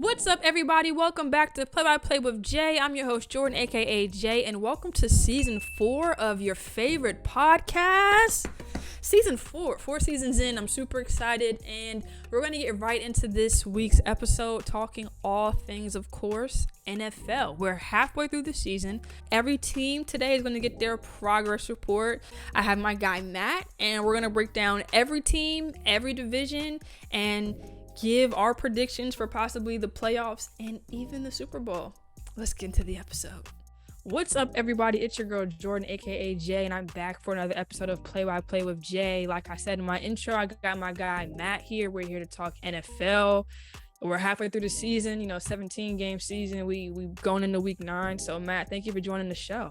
What's up, everybody? Welcome back to Play by Play with Jay. I'm your host, Jordan, aka Jay, and welcome to season 4 of your favorite podcast. Season 4 seasons in. I'm super excited, and we're going to get right into this week's episode, talking all things, of course, NFL. We're halfway through the season. Every team today is going to get their progress report. I have my guy Matt, and we're going to break down every team, every division, and give our predictions for possibly the playoffs and even the Super Bowl. Let's get into the episode. What's up, everybody? It's your girl Jordan, aka Jay, and I'm back for another episode of Play by Play with Jay. Like I said in my intro, I got my guy Matt here. We're here to talk NFL. We're halfway through the season, 17-game season. We going into week 9. So Matt, thank you for joining the show.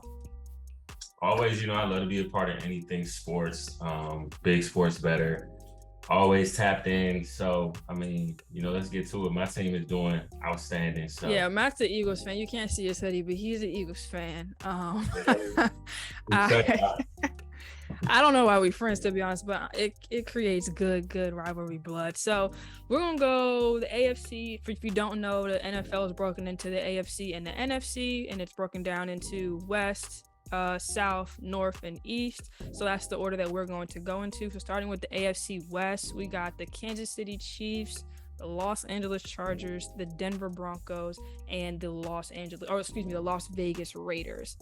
Always, I love to be a part of anything sports, big sports better. Always tapped in. So, let's get to it. My team is doing outstanding. So yeah, Matt's the Eagles fan. You can't see his hoodie, but he's an Eagles fan. I don't know why we friends, to be honest, but it creates good rivalry blood. So we're going to go the AFC. If you don't know, the NFL is broken into the AFC and the NFC, and it's broken down into West, South, North, and East. So that's the order that we're going to go into. So starting with the AFC West, we got the Kansas City Chiefs, the Los Angeles Chargers, the Denver Broncos, and the Las Vegas Raiders.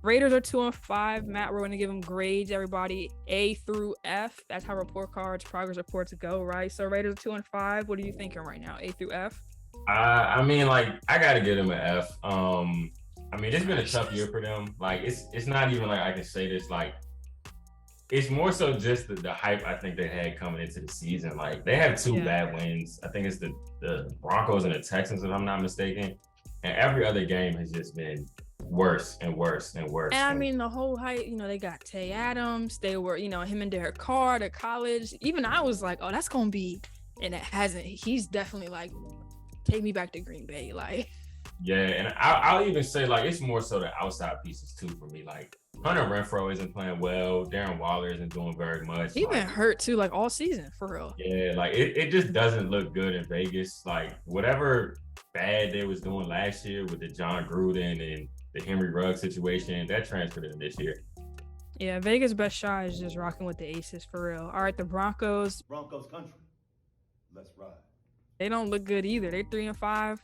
Raiders are 2-5. Matt, we're going to give them grades, everybody, A through F. That's how report cards, progress reports go, right? So Raiders are 2-5. What are you thinking right now, A through F? I got to give them an F. It's been a tough year for them. Like, it's not even like I can say this. Like, it's more so just the hype I think they had coming into the season. Like, they have two bad wins. I think it's the Broncos and the Texans, if I'm not mistaken. And every other game has just been worse and worse and worse. And the whole hype, they got Tay Adams. They were, him and Derek Carr at college. Even I was like, oh, that's going to be, and it hasn't. He's definitely like, take me back to Green Bay. Like, yeah, and I'll even say, like, it's more so the outside pieces, too, for me. Like, Hunter Renfrow isn't playing well. Darren Waller isn't doing very much. He's been hurt, too, like, all season, for real. Yeah, like, it just doesn't look good in Vegas. Like, whatever bad they was doing last year with the John Gruden and the Henry Ruggs situation, that transferred in this year. Yeah, Vegas' best shot is just rocking with the aces, for real. All right, the Broncos. Broncos country. Let's ride. They don't look good either. They're 3-5.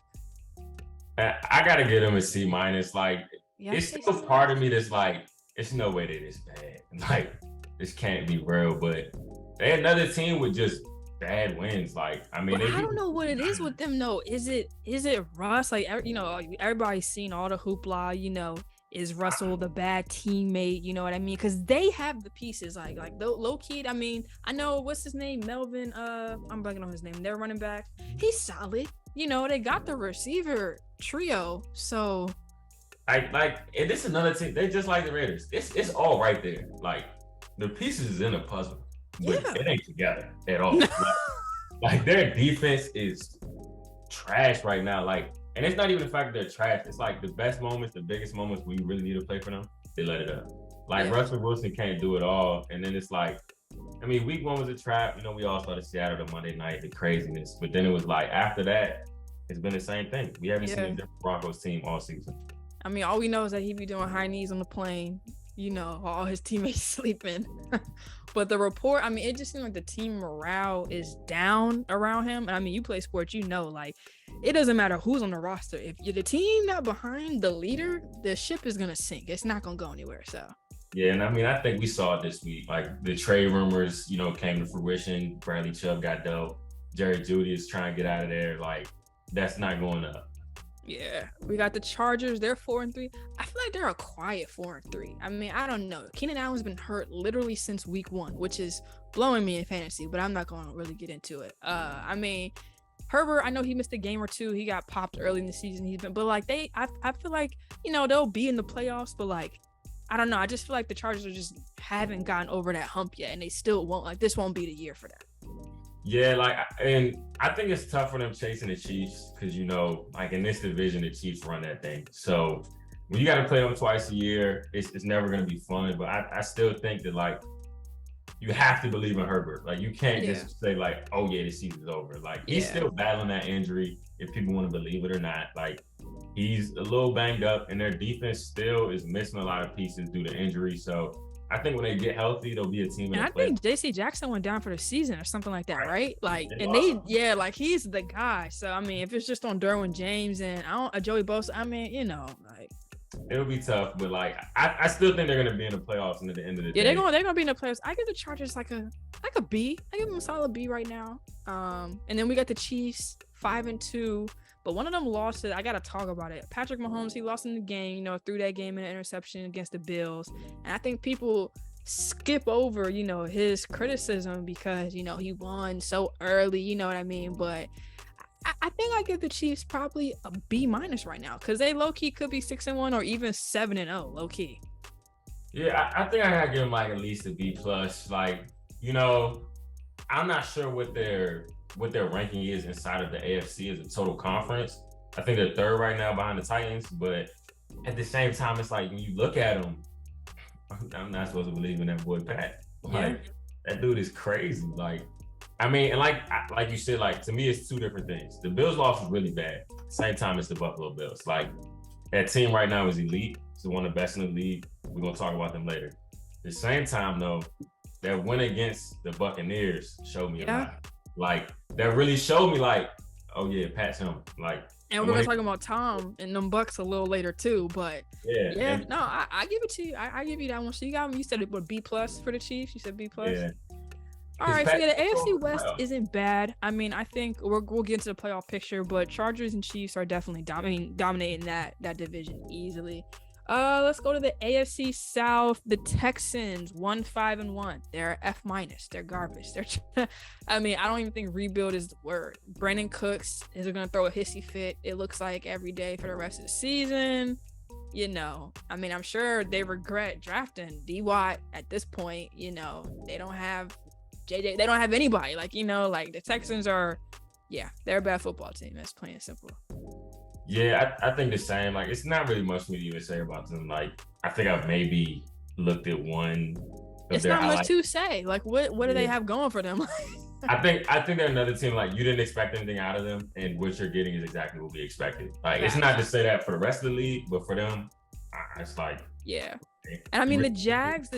I gotta give them a C-. Like, it's still part of me that's like, it's no way they're this bad. Like, this can't be real. But they another team with just bad wins. Like, I don't know what it is with them though. Is it Russ? Like, everybody's seen all the hoopla. Is Russell the bad teammate? You know what I mean? Because they have the pieces. Like low key. I know what's his name, Melvin. I'm blanking on his name. They're running back. He's solid. They got the receiver trio. So, and this is another team. They just like the Raiders. It's all right there. Like, the pieces is in a puzzle, but it ain't together at all. like their defense is trash right now. Like, and it's not even the fact that they're trash. It's like the best moments, the biggest moments when you really need to play for them, they let it up. Like, Russell Wilson can't do it all, and then it's like, week 1 was a trap. We all saw the Seattle, the Monday night, the craziness. But then it was like, after that, it's been the same thing. We haven't seen a different Broncos team all season. All we know is that he be doing high knees on the plane, all his teammates sleeping. But the report, it just seems like the team morale is down around him. And you play sports, like, it doesn't matter who's on the roster. If you're the team not behind the leader, the ship is going to sink. It's not going to go anywhere, so. Yeah, and I think we saw it this week. Like, the trade rumors, came to fruition. Bradley Chubb got dealt. Jerry Jeudy is trying to get out of there. Like, that's not going up. Yeah, we got the Chargers. They're 4-3. I feel like they're a quiet 4-3. I don't know. Keenan Allen's been hurt literally since week 1, which is blowing me in fantasy, but I'm not going to really get into it. Herbert, I know he missed a game or two. He got popped early in the season. I feel like, they'll be in the playoffs, but like, I don't know. I just feel like the Chargers just haven't gotten over that hump yet, and they still won't. Like, this won't be the year for them. Yeah, and I think it's tough for them chasing the Chiefs because, in this division, the Chiefs run that thing. So when you got to play them twice a year, it's never going to be fun. But I still think that, like, you have to believe in Herbert. Like, you can't just say like, oh yeah, the season's over. Like, he's still battling that injury, if people want to believe it or not. Like, he's a little banged up, and their defense still is missing a lot of pieces due to injury. So I think when they get healthy, they'll be a team. And I think J.C. Jackson went down for the season or something like that, right? Like, like he's the guy. So I mean, if it's just on Derwin James and Joey Bosa, I mean, like it'll be tough. But like, I still think they're gonna be in the playoffs, and at the end of the day, they're gonna be in the playoffs. I give the Chargers like a B. I give them a solid B right now. And then we got the Chiefs 5-2. But one of them lost it. I got to talk about it. Patrick Mahomes, he lost in the game, threw that game in an interception against the Bills. And I think people skip over, his criticism because, he won so early, you know what I mean? But I think I give the Chiefs probably a B- right now because they low-key could be 6-1 or even 7-0, low-key. Yeah, I think I got to give them like at least a B+. Like, I'm not sure what their ranking is inside of the AFC as a total conference. I think they're third right now behind the Titans, but at the same time, it's like when you look at them, I'm not supposed to believe in that boy Pat. Like, that dude is crazy. Like, I mean, and like you said, like, to me, it's two different things. The Bills loss was really bad. At the same time, it's the Buffalo Bills. Like, that team right now is elite. It's one of the best in the league. We're gonna talk about them later. At the same time, though, that win against the Buccaneers showed me a lot. Like, that really showed me, like, oh yeah, Pat's him. Like, and we're gonna talk about Tom and them Bucks a little later too. But I give it to you. I give you that one. So you said it would B+ for the Chiefs. You said B+. Yeah. All right, so the AFC West isn't bad. I mean, I think we'll get into the playoff picture, but Chargers and Chiefs are definitely dominating that division easily. Let's go to the AFC South. The Texans 1-5-1. They're F-. They're garbage. I mean, I don't even think rebuild is the word. Brandon Cooks is going to throw a hissy fit, it looks like, every day for the rest of the season. I mean, I'm sure they regret drafting D-Watt at this point. They don't have JJ. They don't have anybody. Like, like the Texans are, they're a bad football team. That's plain and simple. Yeah, I think the same. Like, it's not really much for me to even say about them. Like, I think I've maybe looked at one. It's not much to say. Like, what do they have going for them? I think they're another team. Like, you didn't expect anything out of them, and what you're getting is exactly what we expected. Like, it's not to say that for the rest of the league, but for them, it's like And I mean, the Jags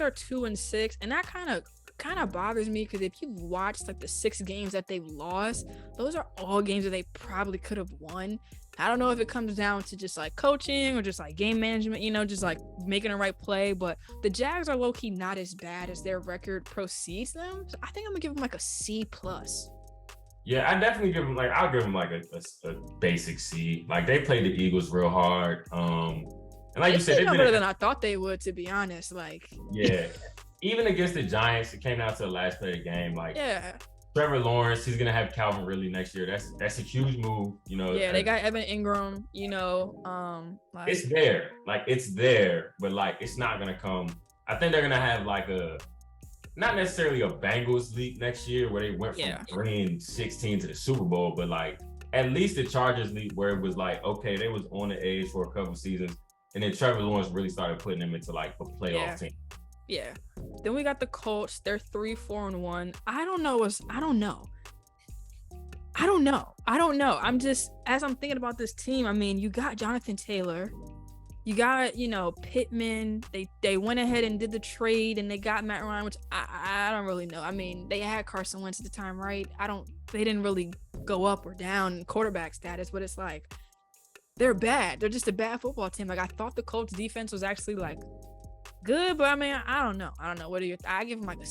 are 2-6, and that kind of bothers me because if you've watched like the 6 games that they've lost, those are all games that they probably could have won. I don't know if it comes down to just like coaching or just like game management, just like making the right play, but the Jags are low-key not as bad as their record proceeds them. So I think I'm gonna give them like a C+. Yeah, I definitely give them I'll give them like a basic C. Like, they played the Eagles real hard. And like you said, they're better than I thought they would, to be honest. Like, even against the Giants, it came down to the last play of the game. Like, Trevor Lawrence, he's gonna have Calvin Ridley next year. That's a huge move, they got Evan Ingram, it's there. Like, it's there, but like, it's not gonna come. I think they're gonna have like not necessarily a Bengals league next year where they went from 3-16 to the Super Bowl, but like at least the Chargers league where it was like, okay, they was on the edge for a couple seasons, and then Trevor Lawrence really started putting them into like a playoff team. Yeah. Then we got the Colts. They're 3-4-1. I don't know. I'm just, as I'm thinking about this team, I mean, you got Jonathan Taylor. You got, Pittman. They went ahead and did the trade, and they got Matt Ryan, which I don't really know. I mean, they had Carson Wentz at the time, right? They didn't really go up or down in quarterback status, but it's like, they're bad. They're just a bad football team. Like, I thought the Colts defense was actually like good, but I mean, I don't know. What do you? I give them like a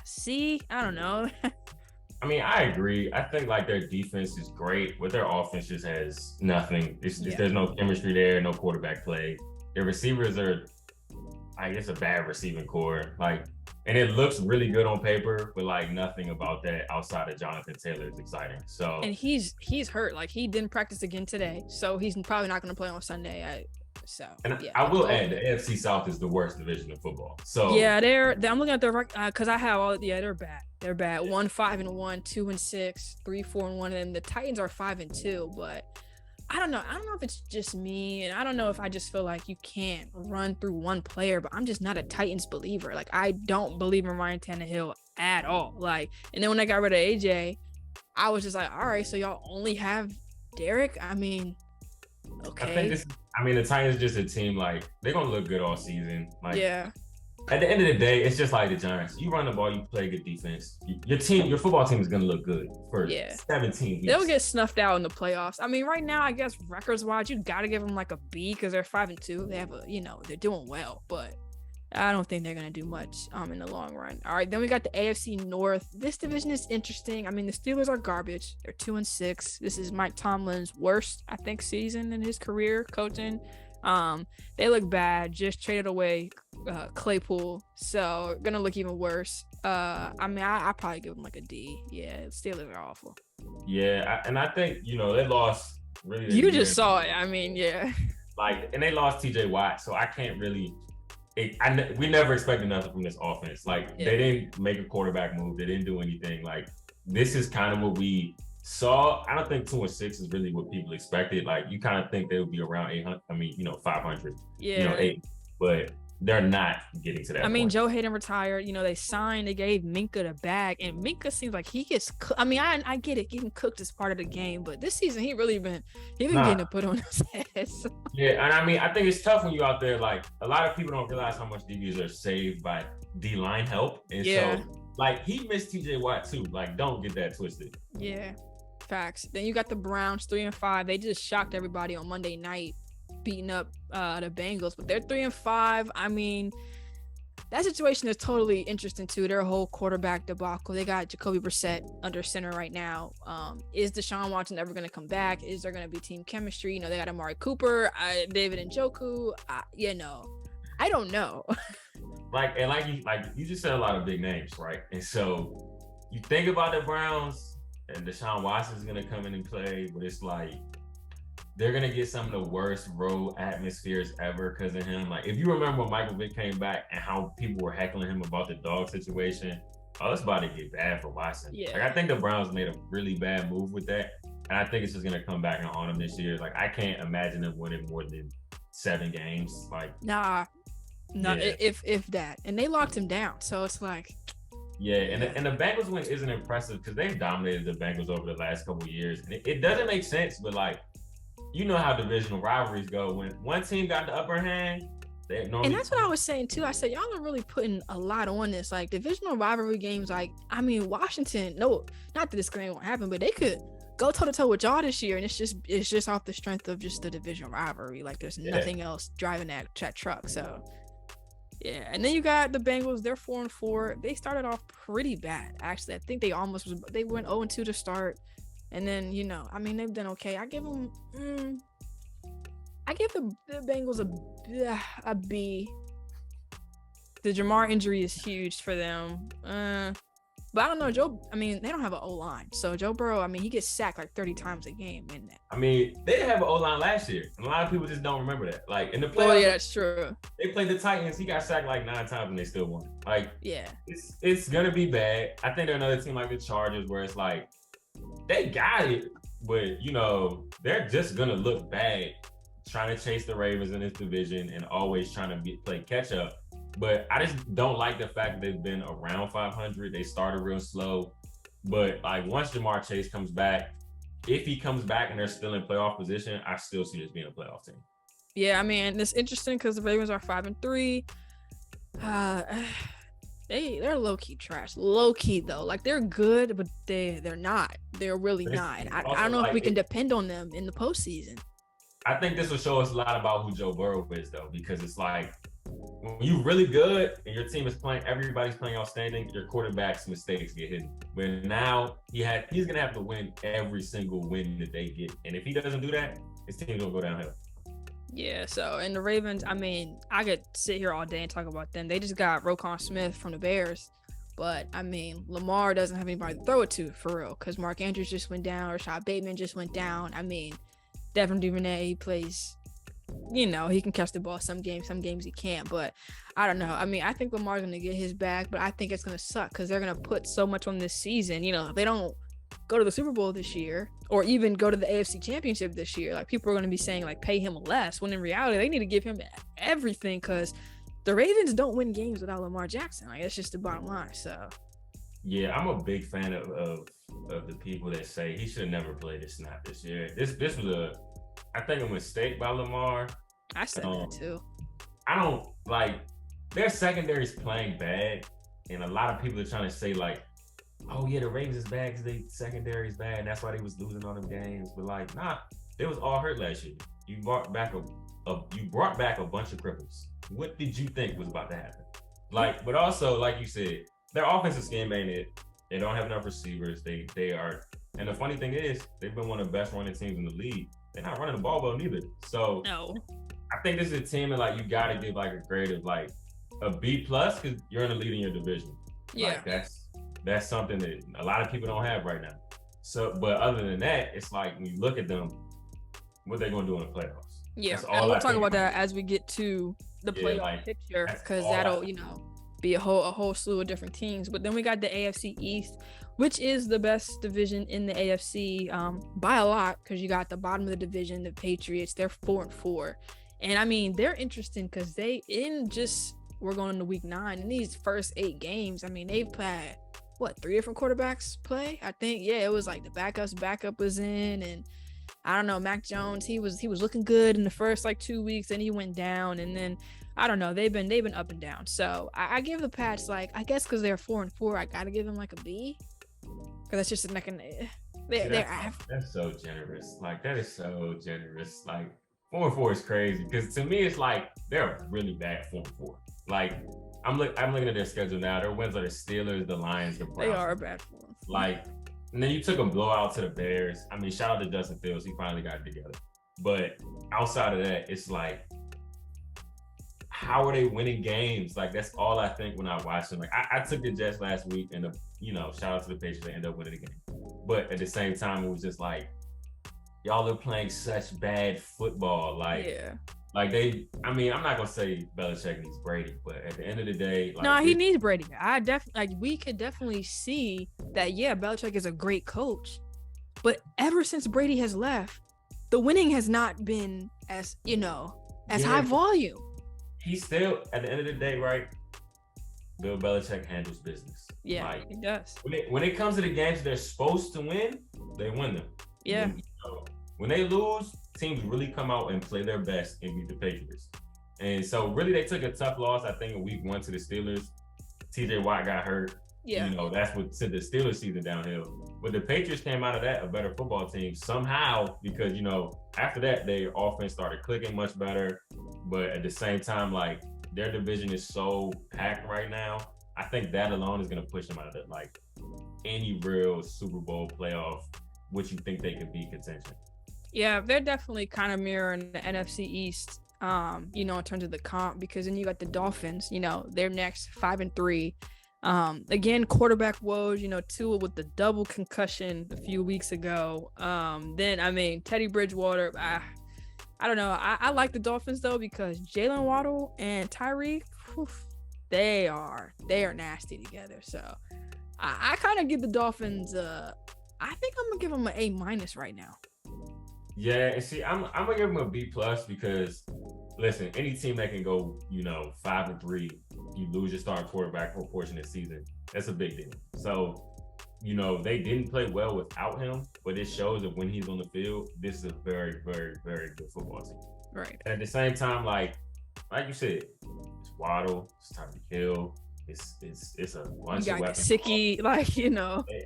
C. I don't know. I mean, I agree. I think like their defense is great, but their offense just has nothing. There's no chemistry there, no quarterback play. Their receivers are, I guess, a bad receiving core. Like, and it looks really good on paper, but like nothing about that outside of Jonathan Taylor is exciting. So, and he's hurt. Like, he didn't practice again today, so he's probably not going to play on Sunday. I will add, the AFC South is the worst division of football. So I'm looking at their because I have all. Yeah, they're bad. They're bad. 1-5-1, 2-6, 3-4-1, and the Titans are 5-2. But I don't know. I don't know if it's just me, and I don't know if I just feel like you can't run through one player, but I'm just not a Titans believer. Like, I don't believe in Ryan Tannehill at all. Like, and then when I got rid of AJ, I was just like, all right, so y'all only have Derek? I mean, okay. The Titans just a team, like, they're going to look good all season. Like, yeah. At the end of the day, it's just like the Giants. You run the ball, you play good defense. Your football team is going to look good for 17 weeks. They'll get snuffed out in the playoffs. I mean, right now, I guess records-wise, you got to give them like a B because they're 5-2. They have they're doing well, but I don't think they're going to do much in the long run. All right, then we got the AFC North. This division is interesting. I mean, the Steelers are garbage. They're 2-6. This is Mike Tomlin's worst, I think, season in his career coaching. They look bad. Just traded away Claypool, so gonna look even worse. I probably give them like a D. Yeah, Steelers are awful. Yeah, and I think they lost. Really, you just saw it. I mean, yeah. Like, and they lost T.J. Watt, so I can't really. We never expected nothing from this offense. Like, they didn't make a quarterback move. They didn't do anything. Like, this is kind of what we saw. I don't think 2-6 is really what people expected. Like, you kind of think they would be around 800. 500. Yeah. 8, but they're not getting to that. I mean, point. Joe Hayden retired. They gave Minka the bag, and Minka seems like he gets cooked. I mean, I get it, getting cooked is part of the game, but this season he been getting it put on his head. So. Yeah, and I think it's tough when you're out there. Like, a lot of people don't realize how much DBs are saved by D-line help, and so like he missed T.J. Watt too. Like, don't get that twisted. Yeah, facts. Then you got the Browns 3-5. They just shocked everybody on Monday night, beating up the Bengals, but they're 3-5. I mean, that situation is totally interesting too. Their whole quarterback debacle. They got Jacoby Brissett under center right now. Is Deshaun Watson ever going to come back? Is there going to be team chemistry? They got Amari Cooper, David Njoku. I don't know. like you just said a lot of big names, right? And so you think about the Browns, and Deshaun Watson is going to come in and play, but it's like they're going to get some of the worst road atmospheres ever because of him. Like, if you remember when Michael Vick came back and how people were heckling him about the dog situation, it's about to get bad for Watson. Yeah. Like, I think the Browns made a really bad move with that, and I think it's just going to come back and haunt them this year. Like, I can't imagine them winning more than 7 games. Like, no, if that. And they locked him down, so it's like. Yeah, and the Bengals win isn't impressive because they've dominated the Bengals over the last couple of years. And it doesn't make sense, but like, you know how divisional rivalries go. When one team got the upper hand, they normally. And that's what I was saying too. I said, y'all are really putting a lot on this. Like, divisional rivalry games, like, I mean, Washington, no, not that this game won't happen, but they could go toe-to-toe with y'all this year. And it's just off the strength of just the divisional rivalry. Like, there's nothing else driving that truck. So, yeah. And then you got the Bengals. They're 4-4. They started off pretty bad, actually. I think they went 0-2 to start. And then, they've done okay. I give them, I give the Bengals a B. The Jamar injury is huge for them. But I don't know, they don't have an O-line. So Joe Burrow, he gets sacked like 30 times a game in that. They didn't have an O-line last year. And a lot of people just don't remember that. Like, in the playoffs. Oh, yeah, that's true. They played the Titans. He got sacked like 9 times and they still won. Like, yeah. It's going to be bad. I think they're another team like the Chargers where it's like, they got it, but they're just gonna look bad trying to chase the Ravens in this division and always trying to play catch up. But I just don't like the fact that they've been around 500. They started real slow, but like once Jamar Chase comes back, if he comes back and they're still in playoff position, I still see this being a playoff team. Yeah, it's interesting because the Ravens are 5-3. They're low-key trash. Low-key, though. Like, they're good, but they're not. They're really not. And I don't know if we can depend on them in the postseason. I think this will show us a lot about who Joe Burrow is, though, because it's like, when you're really good and your team is playing, everybody's playing outstanding, your quarterback's mistakes get hidden. But now he's going to have to win every single win that they get. And if he doesn't do that, his team's going to go downhill. Yeah, so, and the Ravens, I could sit here all day and talk about them. They just got Roquan Smith from the Bears. But, Lamar doesn't have anybody to throw it to, for real, because Mark Andrews just went down, Rashad Bateman just went down. Devin Duvernay, he plays, he can catch the ball some games he can't. But, I don't know. I think Lamar's going to get his bag, but I think it's going to suck because they're going to put so much on this season. If they don't go to the Super Bowl this year or even go to the AFC Championship this year. Like, people are going to be saying, like, pay him less, when in reality, they need to give him everything, because the Ravens don't win games without Lamar Jackson. Like, that's just the bottom line. So, yeah, I'm a big fan of the people that say he should have never played a snap this year. This was I think, a mistake by Lamar. I said that too. I don't like their secondary's playing bad, and a lot of people are trying to say, like, oh yeah, the Ravens is bad because their secondary is bad, and that's why they was losing all them games. But like, nah, they was all hurt last year. You brought back a bunch of cripples. What did you think was about to happen? Like, but also, like you said, their offensive scheme ain't it. They don't have enough receivers. They are, and the funny thing is, they've been one of the best running teams in the league. They're not running the ball well neither. So no. I think this is a team that, like, you got to give, like, a grade of, like, a B+ because you're in the lead in your division. Yeah. Like, that's something that a lot of people don't have right now. So, but other than that, it's like, when you look at them, what they going to do in the playoffs? Yeah, and we'll talk about that as we get to the playoff picture, because that'll, be a whole slew of different teams. But then we got the AFC East, which is the best division in the AFC by a lot, because you got the bottom of the division, the Patriots. They're 4-4, and I mean, they're interesting because we're going into week 9 in these first 8 games. I mean, they've played 3 different quarterbacks play. I think it was like the backup was in, and I don't know, Mac Jones, he was looking good in the first 2 weeks, then he went down, and then I don't know, they've been up and down. So I give the Pats, I guess because they're 4-4, I gotta give them a B, because that's just that's so generous. Like, that is so generous. Like, 4-4 is crazy, because to me it's like they're a really bad 4-4. Like, I'm looking at their schedule now. Their wins are the Steelers, the Lions, the Browns. They are a bad 4. Like, and then you took a blowout to the Bears. I mean, shout out to Justin Fields. He finally got it together. But outside of that, it's like, how are they winning games? Like, that's all I think when I watch them. Like, I took the Jets last week, and shout out to the Patriots, they ended up winning the game. But at the same time, it was just like, y'all are playing such bad football. Like, yeah. Like, I'm not gonna say Belichick needs Brady, but at the end of the day, he needs Brady. We could definitely see that. Yeah, Belichick is a great coach, but ever since Brady has left, the winning has not been as high volume. He's still, at the end of the day, right? Bill Belichick handles business. Yeah, he does. When it comes to the games they're supposed to win, they win them. Yeah. When they lose, teams really come out and play their best and beat the Patriots. And so really they took a tough loss, I think, in week 1 to the Steelers. TJ Watt got hurt. Yeah. That's what sent the Steelers season downhill. But the Patriots came out of that a better football team somehow, because, after that, their offense started clicking much better. But at the same time, like, their division is so packed right now. I think that alone is going to push them out of that, like, any real Super Bowl playoff, which you think they could be contention. Yeah, they're definitely kind of mirroring the NFC East, in terms of the comp, because then you got the Dolphins, they're next 5-3. Again, quarterback woes, Tua with the double concussion a few weeks ago. Then, Teddy Bridgewater, I don't know. I like the Dolphins, though, because Jalen Waddle and Tyreek, they are nasty together. So I kind of give the Dolphins, I think I'm going to give them an A- right now. Yeah, and see, I'm gonna give them a B+ because, listen, any team that can go, 5-3, you lose your starting quarterback for a portion of the season, that's a big deal. So, they didn't play well without him, but it shows that when he's on the field, this is a very, very, very good football team. Right. And at the same time, like you said, it's Waddle, it's Tyreek Hill, it's a bunch of weapons. Sicky,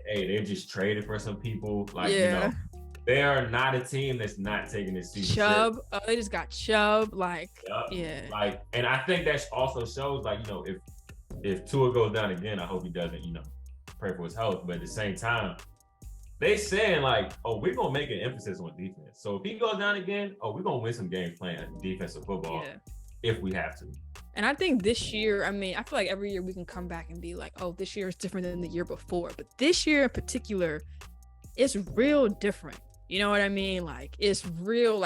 Hey, they just traded for some people, yeah. They are not a team that's not taking this season. Chubb, they just got Chubb, yeah. And I think that also shows, if Tua goes down again, I hope he doesn't, pray for his health. But at the same time, they saying we're gonna make an emphasis on defense. So if he goes down again, we're gonna win some games playing defensive football if we have to. And I think this year, I feel like every year we can come back and be like, this year is different than the year before. But this year in particular, it's real different. You know what I mean? It's real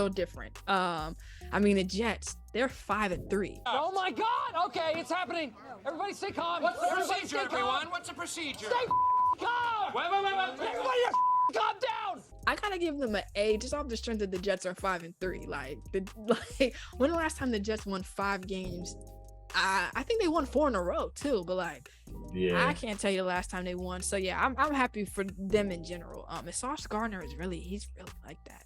different. The Jets, they're 5-3. Oh my God! Okay, it's happening. Everybody stay calm. What's the procedure, everyone? What's the procedure? Stay I gotta give them an A just off the strength that the Jets are 5-3. When the last time the Jets won 5 games? I think they won 4 in a row too, but I can't tell you the last time they won. So yeah, I'm happy for them in general. And Sauce Gardner he's really like that.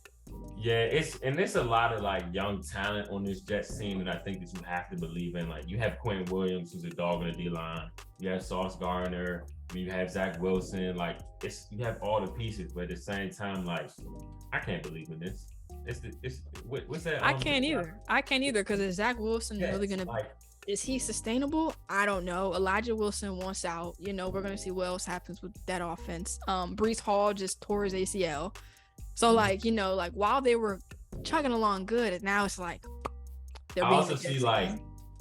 Yeah, it's a lot of young talent on this Jets team that I think that you have to believe in. Like you have Quentin Williams, who's a dog in the D-line. You have Sauce Gardner. You have Zach Wilson. You have all the pieces, but at the same time, I can't believe in this. What's that? I can't either because is Zach Wilson really gonna? Is he sustainable? I don't know. Elijah Wilson wants out. We're gonna see what else happens with that offense. Breece Hall just tore his ACL. So while they were chugging along good, and now it's I also see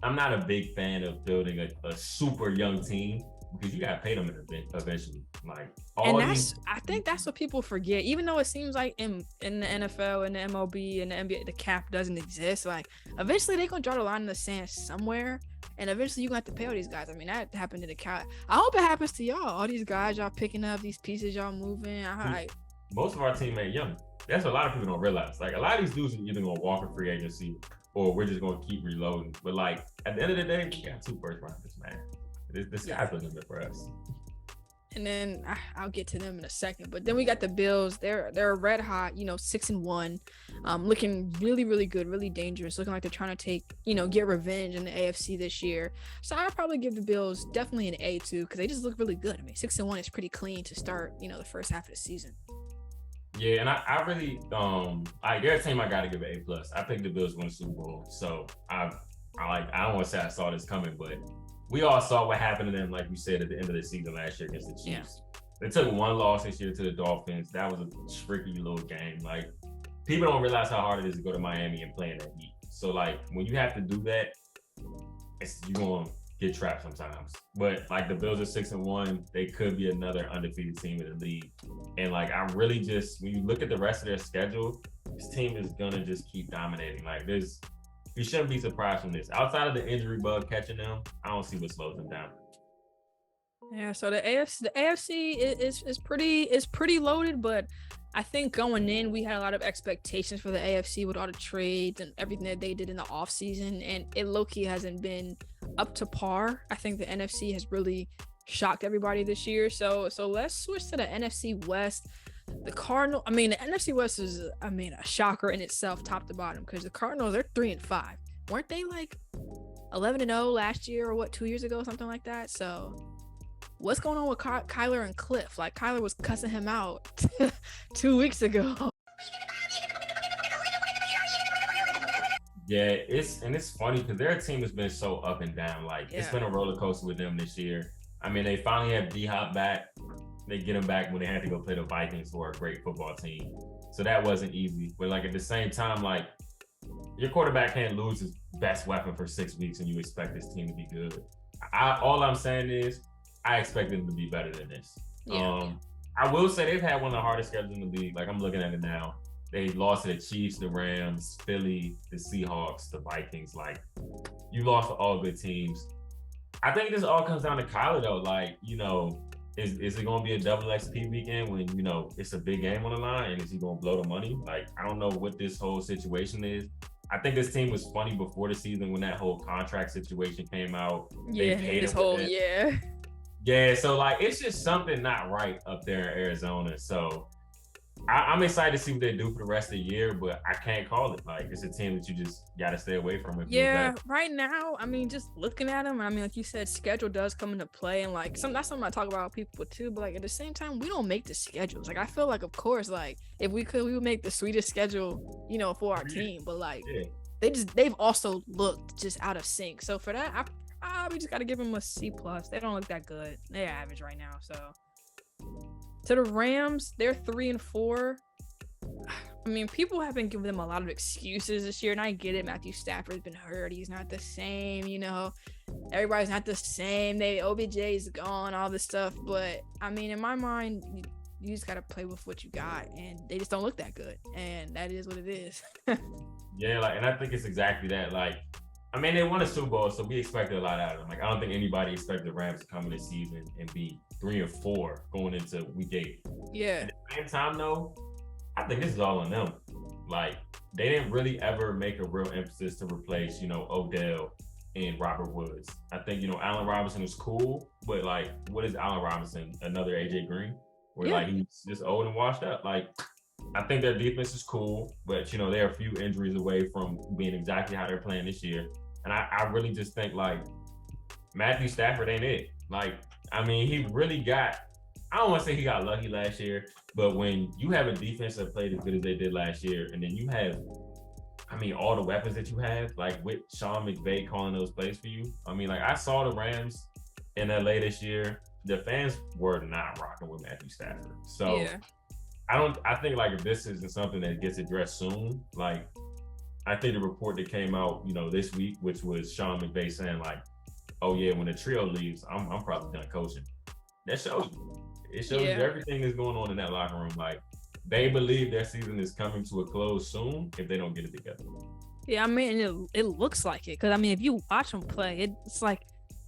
I'm not a big fan of building a super young team because you gotta pay them eventually. I think that's what people forget. Even though it seems like in the NFL and the MLB and the NBA, the cap doesn't exist. Eventually they're gonna draw the line in the sand somewhere, and eventually you're gonna have to pay all these guys. I mean, that happened to the Cal. I hope it happens to y'all. All these guys y'all picking up, these pieces y'all moving. Most of our team ain't young. That's what a lot of people don't realize. A lot of these dudes are either gonna walk in free agency or we're just gonna keep reloading. But at the end of the day, we got 2 first rounders, man. The sky's the limit for us. And then I'll get to them in a second. But then we got the Bills. They're red hot, 6-1, looking really, really good, really dangerous. Looking like they're trying to get revenge in the AFC this year. So I'll probably give the Bills definitely an A too because they just look really good. I mean, 6-1 is pretty clean to start, the first half of the season. Yeah, and I really they're a team I gotta give an A+. I think the Bills win the Super Bowl. So I don't want to say I saw this coming, but we all saw what happened to them, like you said, at the end of the season last year against the Chiefs. Yeah. They took 1 loss this year to the Dolphins. That was a tricky little game. People don't realize how hard it is to go to Miami and play in that heat. So when you have to do that, you're gonna get trapped sometimes. But the Bills are 6-1. They could be another undefeated team in the league. And I really when you look at the rest of their schedule, this team is gonna just keep dominating. You shouldn't be surprised from this. Outside of the injury bug catching them, I don't see what slows them down. Yeah, so the AFC is pretty loaded, but I think going in, we had a lot of expectations for the AFC with all the trades and everything that they did in the offseason, and it low-key hasn't been up to par. I think the NFC has really shocked everybody this year. So let's switch to the NFC West. The NFC West is, a shocker in itself, top to bottom, because the Cardinals, they're 3-5. Weren't they 11-0 last year or 2 years ago, something like that? So what's going on with Kyler and Cliff? Kyler was cussing him out 2 weeks ago. Yeah, it's funny because their team has been so up and down. It's been a roller coaster with them this year. They finally have D-Hop back. They get him back when they had to go play the Vikings, who are a great football team. So that wasn't easy. But at the same time, your quarterback can't lose his best weapon for 6 weeks and you expect this team to be good. All I'm saying is I expect them to be better than this. Yeah. I will say they've had one of the hardest schedules in the league. I'm looking at it now. They lost to the Chiefs, the Rams, Philly, the Seahawks, the Vikings. You lost to all good teams. I think this all comes down to Kyler, though. Is it going to be a double XP weekend when, it's a big game on the line, and is he going to blow the money? I don't know what this whole situation is. I think this team was funny before the season when that whole contract situation came out. Yeah, Yeah, so it's just something not right up there in Arizona. So I'm excited to see what they do for the rest of the year, but I can't call it. It's a team that you just got to stay away from. Right now, just looking at them, like you said, schedule does come into play, and that's something I talk about with people too. But at the same time, we don't make the schedules. I feel of course, if we could, we would make the sweetest schedule, for our team. But they've also looked just out of sync. So for that, we just got to give them a C+. They don't look that good. They're average right now. So to the Rams, they're 3-4. People have been giving them a lot of excuses this year, and I get it. Matthew Stafford's been hurt. He's not the same, Everybody's not the same. OBJ's gone, all this stuff. But, in my mind, you just got to play with what you got, and they just don't look that good. And that is what it is. Yeah, and I think it's exactly that. I mean, they won a Super Bowl, so we expected a lot out of them. Like, I don't think anybody expected the Rams to come in this season and be 3-4 going into Week 8. Yeah. At the same time, though, I think this is all on them. Like, they didn't really ever make a real emphasis to replace, Odell and Robert Woods. I think, Allen Robinson is cool, but like, what is Allen Robinson? Another AJ Green? Where like he's just old and washed up. Like, I think their defense is cool, but they're a few injuries away from being exactly how they're playing this year. And I really just think like Matthew Stafford ain't it. Like, I mean, he really got, I don't want to say he got lucky last year, but when you have a defense that played as good as they did last year, and then you have, I mean, all the weapons that you have, like with Sean McVay calling those plays for you. I mean, like I saw the Rams in LA this year. The fans were not rocking with Matthew Stafford. So I think like if this isn't something that gets addressed soon, like I think the report that came out, this week, which was Sean McVay saying like, oh yeah, when the trio leaves, I'm probably done coaching. That shows you. It shows you everything that's going on in that locker room. Like, they believe their season is coming to a close soon if they don't get it together. Yeah, I mean, it looks like it. Because, I mean, if you watch them play, it's like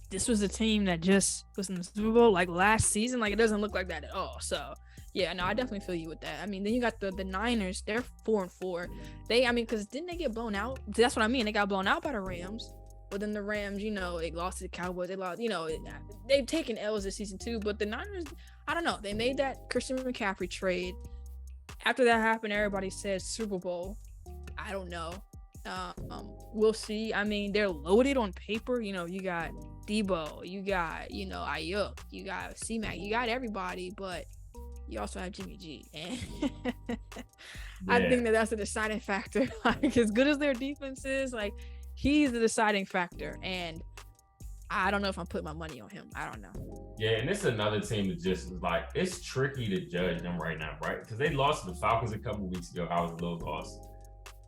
this was a team that just was in the Super Bowl, like, last season. Like, it doesn't look like that at all. So, yeah, no, I definitely feel you with that. I mean, then you got the Niners. They're 4-4. Because didn't they get blown out? That's what I mean. They got blown out by the Rams. But then the Rams, they lost to the Cowboys. They lost, they've taken L's this season too. But the Niners, I don't know. They made that Christian McCaffrey trade. After that happened, everybody says Super Bowl. I don't know. We'll see. I mean, they're loaded on paper. You got Debo, you got, Ayuk, you got C-Mac, you got everybody, but you also have Jimmy G. And I think that's a deciding factor. Like, as good as their defense is, like, he's the deciding factor. And I don't know if I'm putting my money on him. I don't know. Yeah, and this is another team that just is like, it's tricky to judge them right now, right? Because they lost to the Falcons a couple of weeks ago. I was a little lost.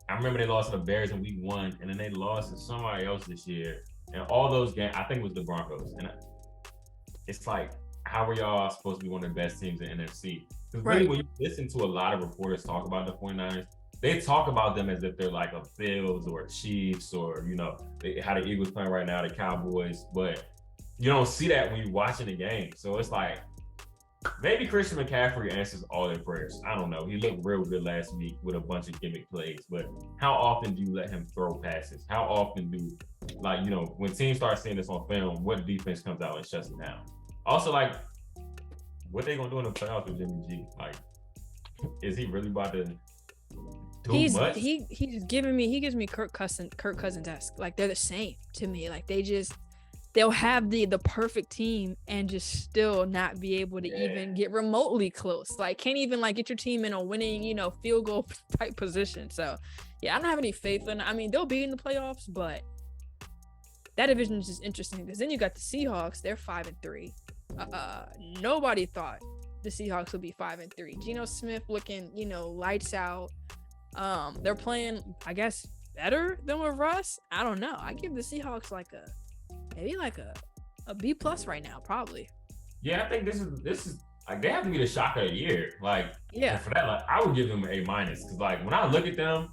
I remember they lost to the Bears in week 1, and then they lost to somebody else this year. And all those games, I think it was the Broncos. And it's like, how are y'all supposed to be one of the best teams in the NFC? Because really, when you listen to a lot of reporters talk about the 49ers, they talk about them as if they're like a Bills or a Chiefs or, how the Eagles playing right now, the Cowboys. But you don't see that when you're watching the game. So it's like, maybe Christian McCaffrey answers all their prayers. I don't know. He looked real good last week with a bunch of gimmick plays. But how often do you let him throw passes? How often do, when teams start seeing this on film, what defense comes out and shuts it down? Also, like, what they going to do in the playoffs with Jimmy G? Like, is he really about to... He gives me Kirk Cousins-esque. Like, they're the same to me. Like, they'll have the perfect team and just still not be able to even get remotely close. Like, can't even like get your team in a winning, field goal type position. So yeah, I don't have any faith in. I mean, they'll be in the playoffs, but that division is just interesting because then you got the Seahawks. They're 5-3. Nobody thought the Seahawks would be 5-3. Geno Smith looking, lights out. They're playing, I guess, better than with Russ. I don't know. I give the Seahawks maybe a B+ right now, probably. Yeah, I think this is like they have to be the shock of the year. Like, yeah, for that, like, I would give them an A- because like when I look at them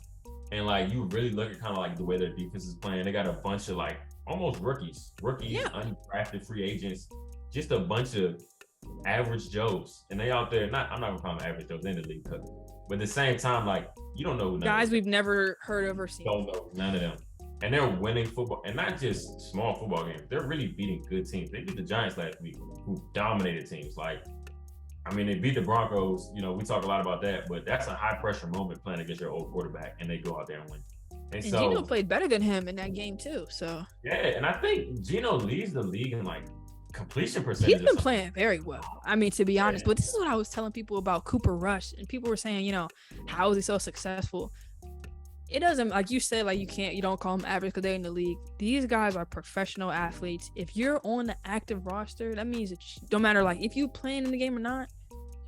and like you really look at kind of like the way their defense is playing, they got a bunch of like almost rookies, undrafted free agents, just a bunch of average Joes, and they out there. I'm not gonna call them average Joes in the league, but at the same time, like you don't know guys we've never heard of or seen. Don't know none of them. And they're winning football, and not just small football games. They're really beating good teams. They beat the Giants last week, who dominated teams. Like, I mean, they beat the Broncos. We talk a lot about that, but that's a high-pressure moment playing against your old quarterback, and they go out there and win. And so Geno played better than him in that game, too. So yeah, and I think Geno leads the league in, like, completion percentage. He's been playing very well. I mean, to be honest, but this is what I was telling people about Cooper Rush, and people were saying, how is he so successful? It doesn't, like you said, like you don't call them average because they're in the league. These guys are professional athletes. If you're on the active roster, that means that no matter like if you playing in the game or not,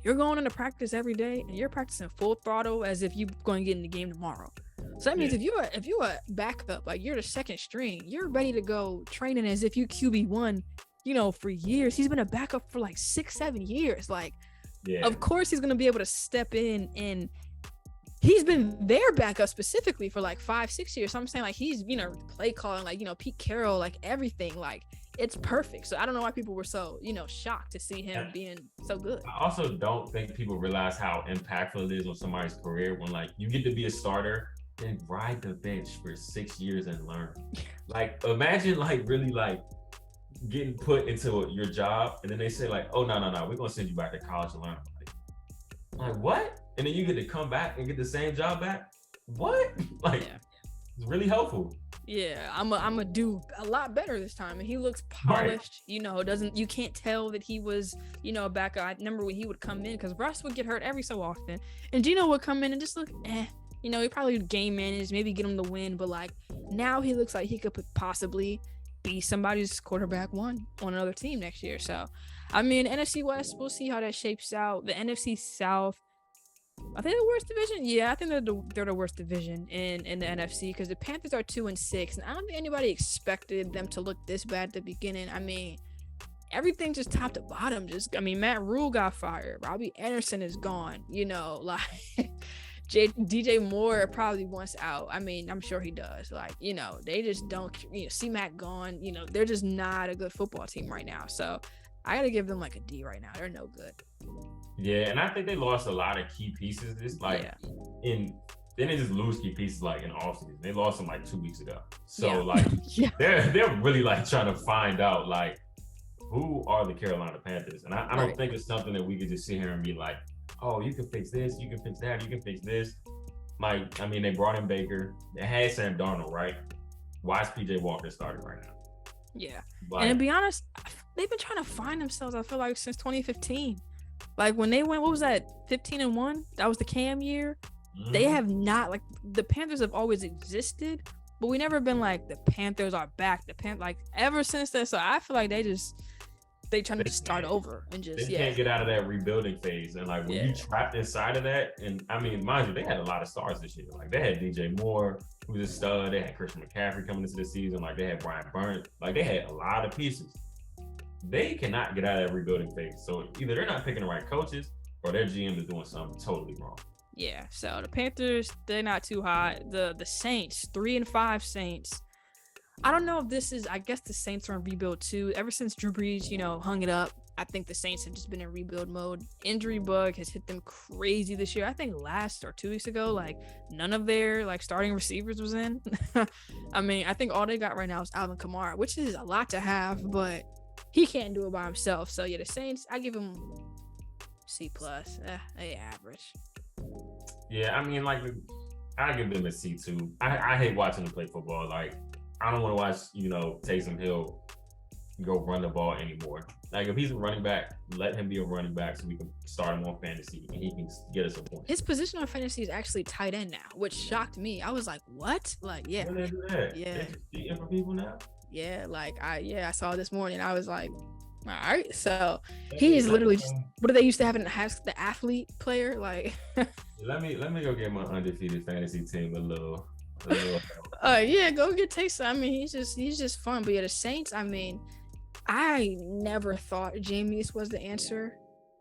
you're going into practice every day and you're practicing full throttle as if you're going to get in the game tomorrow. So that means if you're a backup, like you're the second string, you're ready to go training as if you QB1, for years. He's been a backup for like 6-7 years. Like, of course he's going to be able to step in and he's been their backup specifically for like 5-6 years. So I'm saying like he's, play calling, like, Pete Carroll, like everything, like it's perfect. So I don't know why people were so, shocked to see him being so good. I also don't think people realize how impactful it is on somebody's career when like you get to be a starter and ride the bench for 6 years and learn. Like imagine like really like getting put into your job and then they say like, oh no, we're gonna send you back to college to learn. Like what? And then you get to come back and get the same job back? What? Like it's really helpful. Yeah, I'm gonna do a lot better this time, and he looks polished. Right. You can't tell that he was, back. I remember when he would come in because Russ would get hurt every so often, and Gino would come in and just look, he probably game managed, maybe get him the win, but like now he looks like he could possibly be somebody's quarterback one on another team next year. So, I mean, NFC West, we'll see how that shapes out. The NFC South, I think the worst division. Yeah, I think they're the worst division in the NFC because the Panthers are 2-6, and I don't think anybody expected them to look this bad at the beginning. I mean, everything just top to bottom. Matt Rule got fired. Robbie Anderson is gone. DJ Moore probably wants out. I mean, I'm sure he does. Like, they just don't. C-Mac gone. They're just not a good football team right now. So I gotta give them like a D right now. They're no good. Yeah, and I think they lost a lot of key pieces. It's like they didn't just lose key pieces like in offseason. They lost them like 2 weeks ago. So they're really like trying to find out like who are the Carolina Panthers. And I don't think it's something that we could just sit here and be like, oh, you can fix this, you can fix that, you can fix this. Like, I mean, they brought in Baker. They had Sam Darnold, right? Why is PJ Walker starting right now? Yeah. Like, and to be honest, they've been trying to find themselves, I feel like, since 2015. Like when they went, what was that, 15-1? That was the Cam year. Mm-hmm. They have not, like, the Panthers have always existed, but we never been like the Panthers are back. Like ever since that. So I feel like they trying to start over and just they can't get out of that rebuilding phase. And like when you trapped inside of that, and I mean, mind you, they had a lot of stars this year. Like they had DJ Moore, who was a stud. They had Christian McCaffrey coming into the season. Like they had Brian Burns. Like they had a lot of pieces. They cannot get out of that rebuilding phase. So either they're not picking the right coaches or their GM is doing something totally wrong. Yeah. So the Panthers, they're not too hot. The Saints, 3-5 Saints. I don't know if this is, I guess the Saints are in rebuild too. Ever since Drew Brees, hung it up, I think the Saints have just been in rebuild mode. Injury bug has hit them crazy this year. I think last or 2 weeks ago, like none of their like starting receivers was in. I mean, I think all they got right now is Alvin Kamara, which is a lot to have, but he can't do it by himself. So yeah, the Saints, I give them C+. They average. Yeah, I mean, like I give them a C too. I hate watching them play football. Like I don't want to watch, Taysom Hill go run the ball anymore. Like if he's a running back, let him be a running back so we can start him on fantasy and he can get us a point. His position on fantasy is actually tight end now, which shocked me. I was like, what? Like, yeah. When they do that? Yeah. They're just cheating for people now? Yeah, like I saw this morning. I was like, all right. So he is literally just, what do they used to have in the athlete player? Like let me go get my undefeated fantasy team a little yeah, go get Taysom. I mean, he's just fun. But yeah, the Saints, I mean, I never thought Jameis was the answer.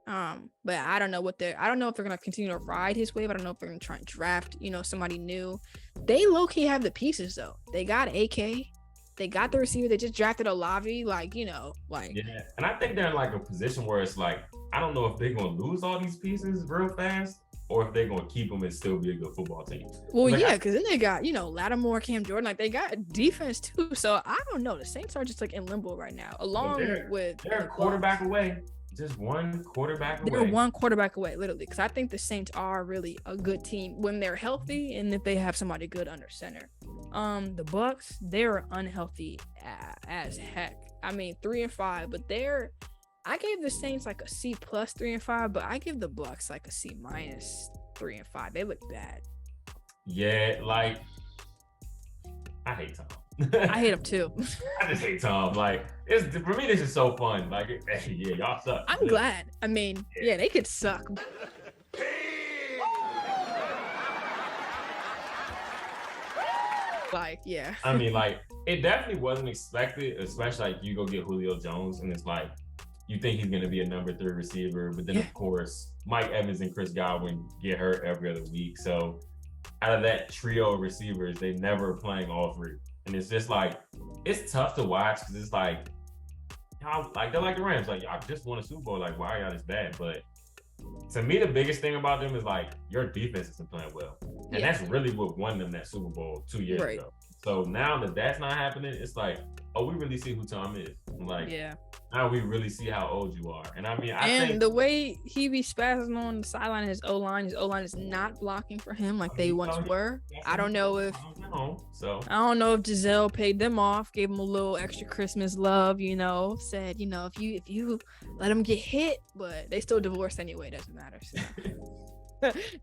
But I don't know if they're gonna continue to ride his wave. I don't know if they're gonna try and draft, somebody new. They low-key have the pieces though. They got AK, they got the receiver, they just drafted Olave, like, yeah. And I think they're in like a position where it's like, I don't know if they're gonna lose all these pieces real fast, or if they're going to keep them and still be a good football team. Well, because then they got, Lattimore, Cam Jordan. Like, they got defense, too. So, I don't know. The Saints are just, like, in limbo right now, They're a quarterback away. Just one quarterback away. They're one quarterback away, literally. Because I think the Saints are really a good team when they're healthy and if they have somebody good under center. The Bucks, they're unhealthy as heck. I mean, 3-5, but I gave the Saints like a C+ 3-5, but I give the Bucks like a C- 3-5. They look bad. Yeah, like I hate Tom. I hate him too. I just hate Tom. Like for me, this is so fun. Like, yeah, y'all suck. I'm glad. I mean, yeah, they could suck. Like, yeah. I mean, like it definitely wasn't expected, especially like you go get Julio Jones, and it's like. You think he's going to be a number 3 receiver, but then of course Mike Evans and Chris Godwin get hurt every other week. So out of that trio of receivers, they never playing all three. And it's just like, it's tough to watch because it's like, y'all, like they're like the Rams, like y'all just won a Super Bowl, like why are y'all this bad? But to me, the biggest thing about them is like your defense isn't playing well, and that's really what won them that Super Bowl 2 years ago. So now that that's not happening, it's like, oh, we really see who Tom is. Like, now we really see how old you are. And I mean, I think the way he be spazzing on the sideline, his O-line is not blocking for him like they once were. I don't know if Giselle paid them off, gave them a little extra Christmas love, said, if you let him get hit, but they still divorced anyway, doesn't matter. So.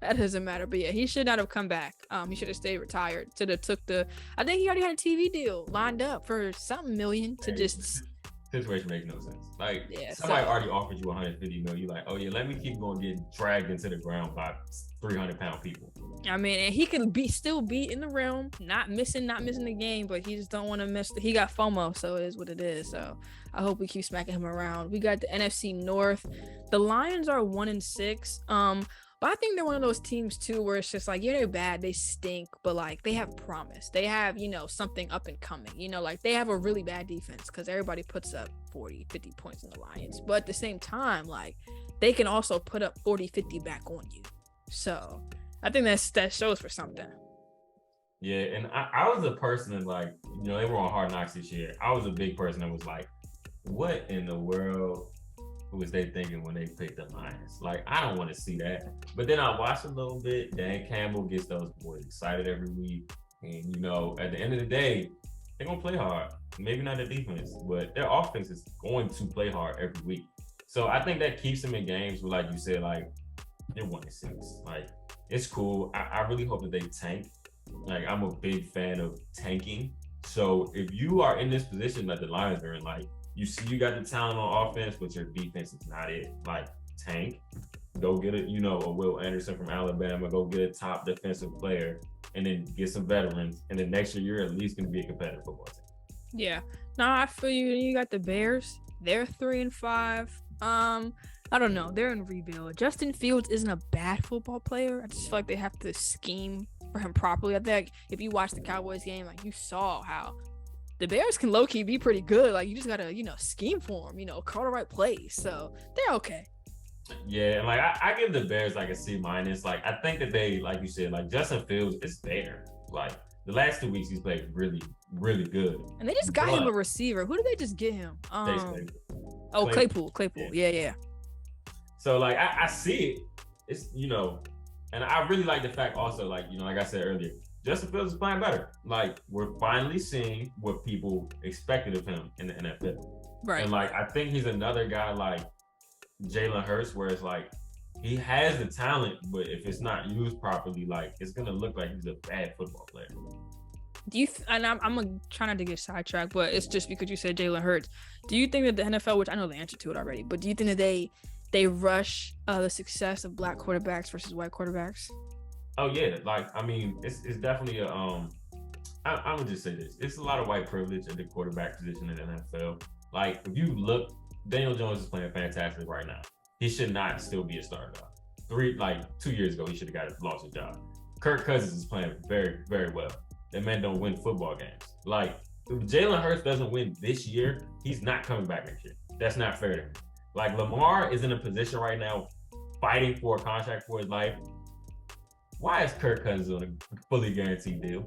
That doesn't matter. But yeah, he should not have come back. He should have stayed retired. Should have took I think he already had a TV deal lined up for something million to just. Situation makes no sense. Like somebody already offered you 150 million. You like, oh yeah, let me keep going, get dragged into the ground by 300-pound people. I mean, and he could still be in the realm, not missing the game, but he just don't want to miss. He got FOMO, so it is what it is. So I hope we keep smacking him around. We got the NFC North. The Lions are 1-6. But I think they're one of those teams too where it's just like, yeah, they're bad, they stink, but like they have promise. They have, something up and coming. Like they have a really bad defense because everybody puts up 40, 50 points in the Lions. But at the same time, like they can also put up 40, 50 back on you. So I think that shows for something. Yeah, and I was a person that like, they were on Hard Knocks this year. I was a big person that was like, what in the world was they thinking when they picked the Lions? Like, I don't want to see that. But then I watched a little bit. Dan Campbell gets those boys excited every week. And, at the end of the day, they're going to play hard. Maybe not their defense, but their offense is going to play hard every week. So I think that keeps them in games where, like you said, like, they're 1-6. Like, it's cool. I really hope that they tank. Like, I'm a big fan of tanking. So if you are in this position that the Lions are in, like, you see you got the talent on offense, but your defense is not it. Like, tank. Go get a Will Anderson from Alabama. Go get a top defensive player, and then get some veterans. And then next year, you're at least going to be a competitive football team. Yeah. No, I feel you. You got the Bears. They're 3-5. I don't know. They're in rebuild. Justin Fields isn't a bad football player. I just feel like they have to scheme for him properly. I think if you watch the Cowboys game, like you saw how the Bears can low-key be pretty good. Like, you just got to, scheme for them, call the right plays. So, they're okay. Yeah, and, like, I give the Bears, like, a C-. Like, I think that they, like you said, like, Justin Fields is there. Like, the last 2 weeks, he's played really, really good. And they just got him a receiver. Who did they just get him? Claypool. Yeah. So, like, I see it. It's, and I really like the fact also, like, like I said earlier, Justin Fields is playing better. Like, we're finally seeing what people expected of him in the NFL. Right. And, like, I think he's another guy like Jalen Hurts, where it's like, he has the talent, but if it's not used properly, like, it's going to look like he's a bad football player. Do you and I'm gonna try not to get sidetracked, but it's just because you said Jalen Hurts. Do you think that the NFL, which I know the answer to it already, but do you think that they rush the success of black quarterbacks versus white quarterbacks? Oh yeah, like, I mean, it's definitely a I'm gonna just say this. It's a lot of white privilege at the quarterback position in the NFL. Like, if you look, Daniel Jones is playing fantastic right now. He should not still be a starter. 2 years ago, he should have lost his job. Kirk Cousins is playing very, very well. That man don't win football games. Like, if Jalen Hurts doesn't win this year, he's not coming back next year. That's not fair to him. Like, Lamar is in a position right now fighting for a contract for his life. Why is Kirk Cousins on a fully guaranteed deal?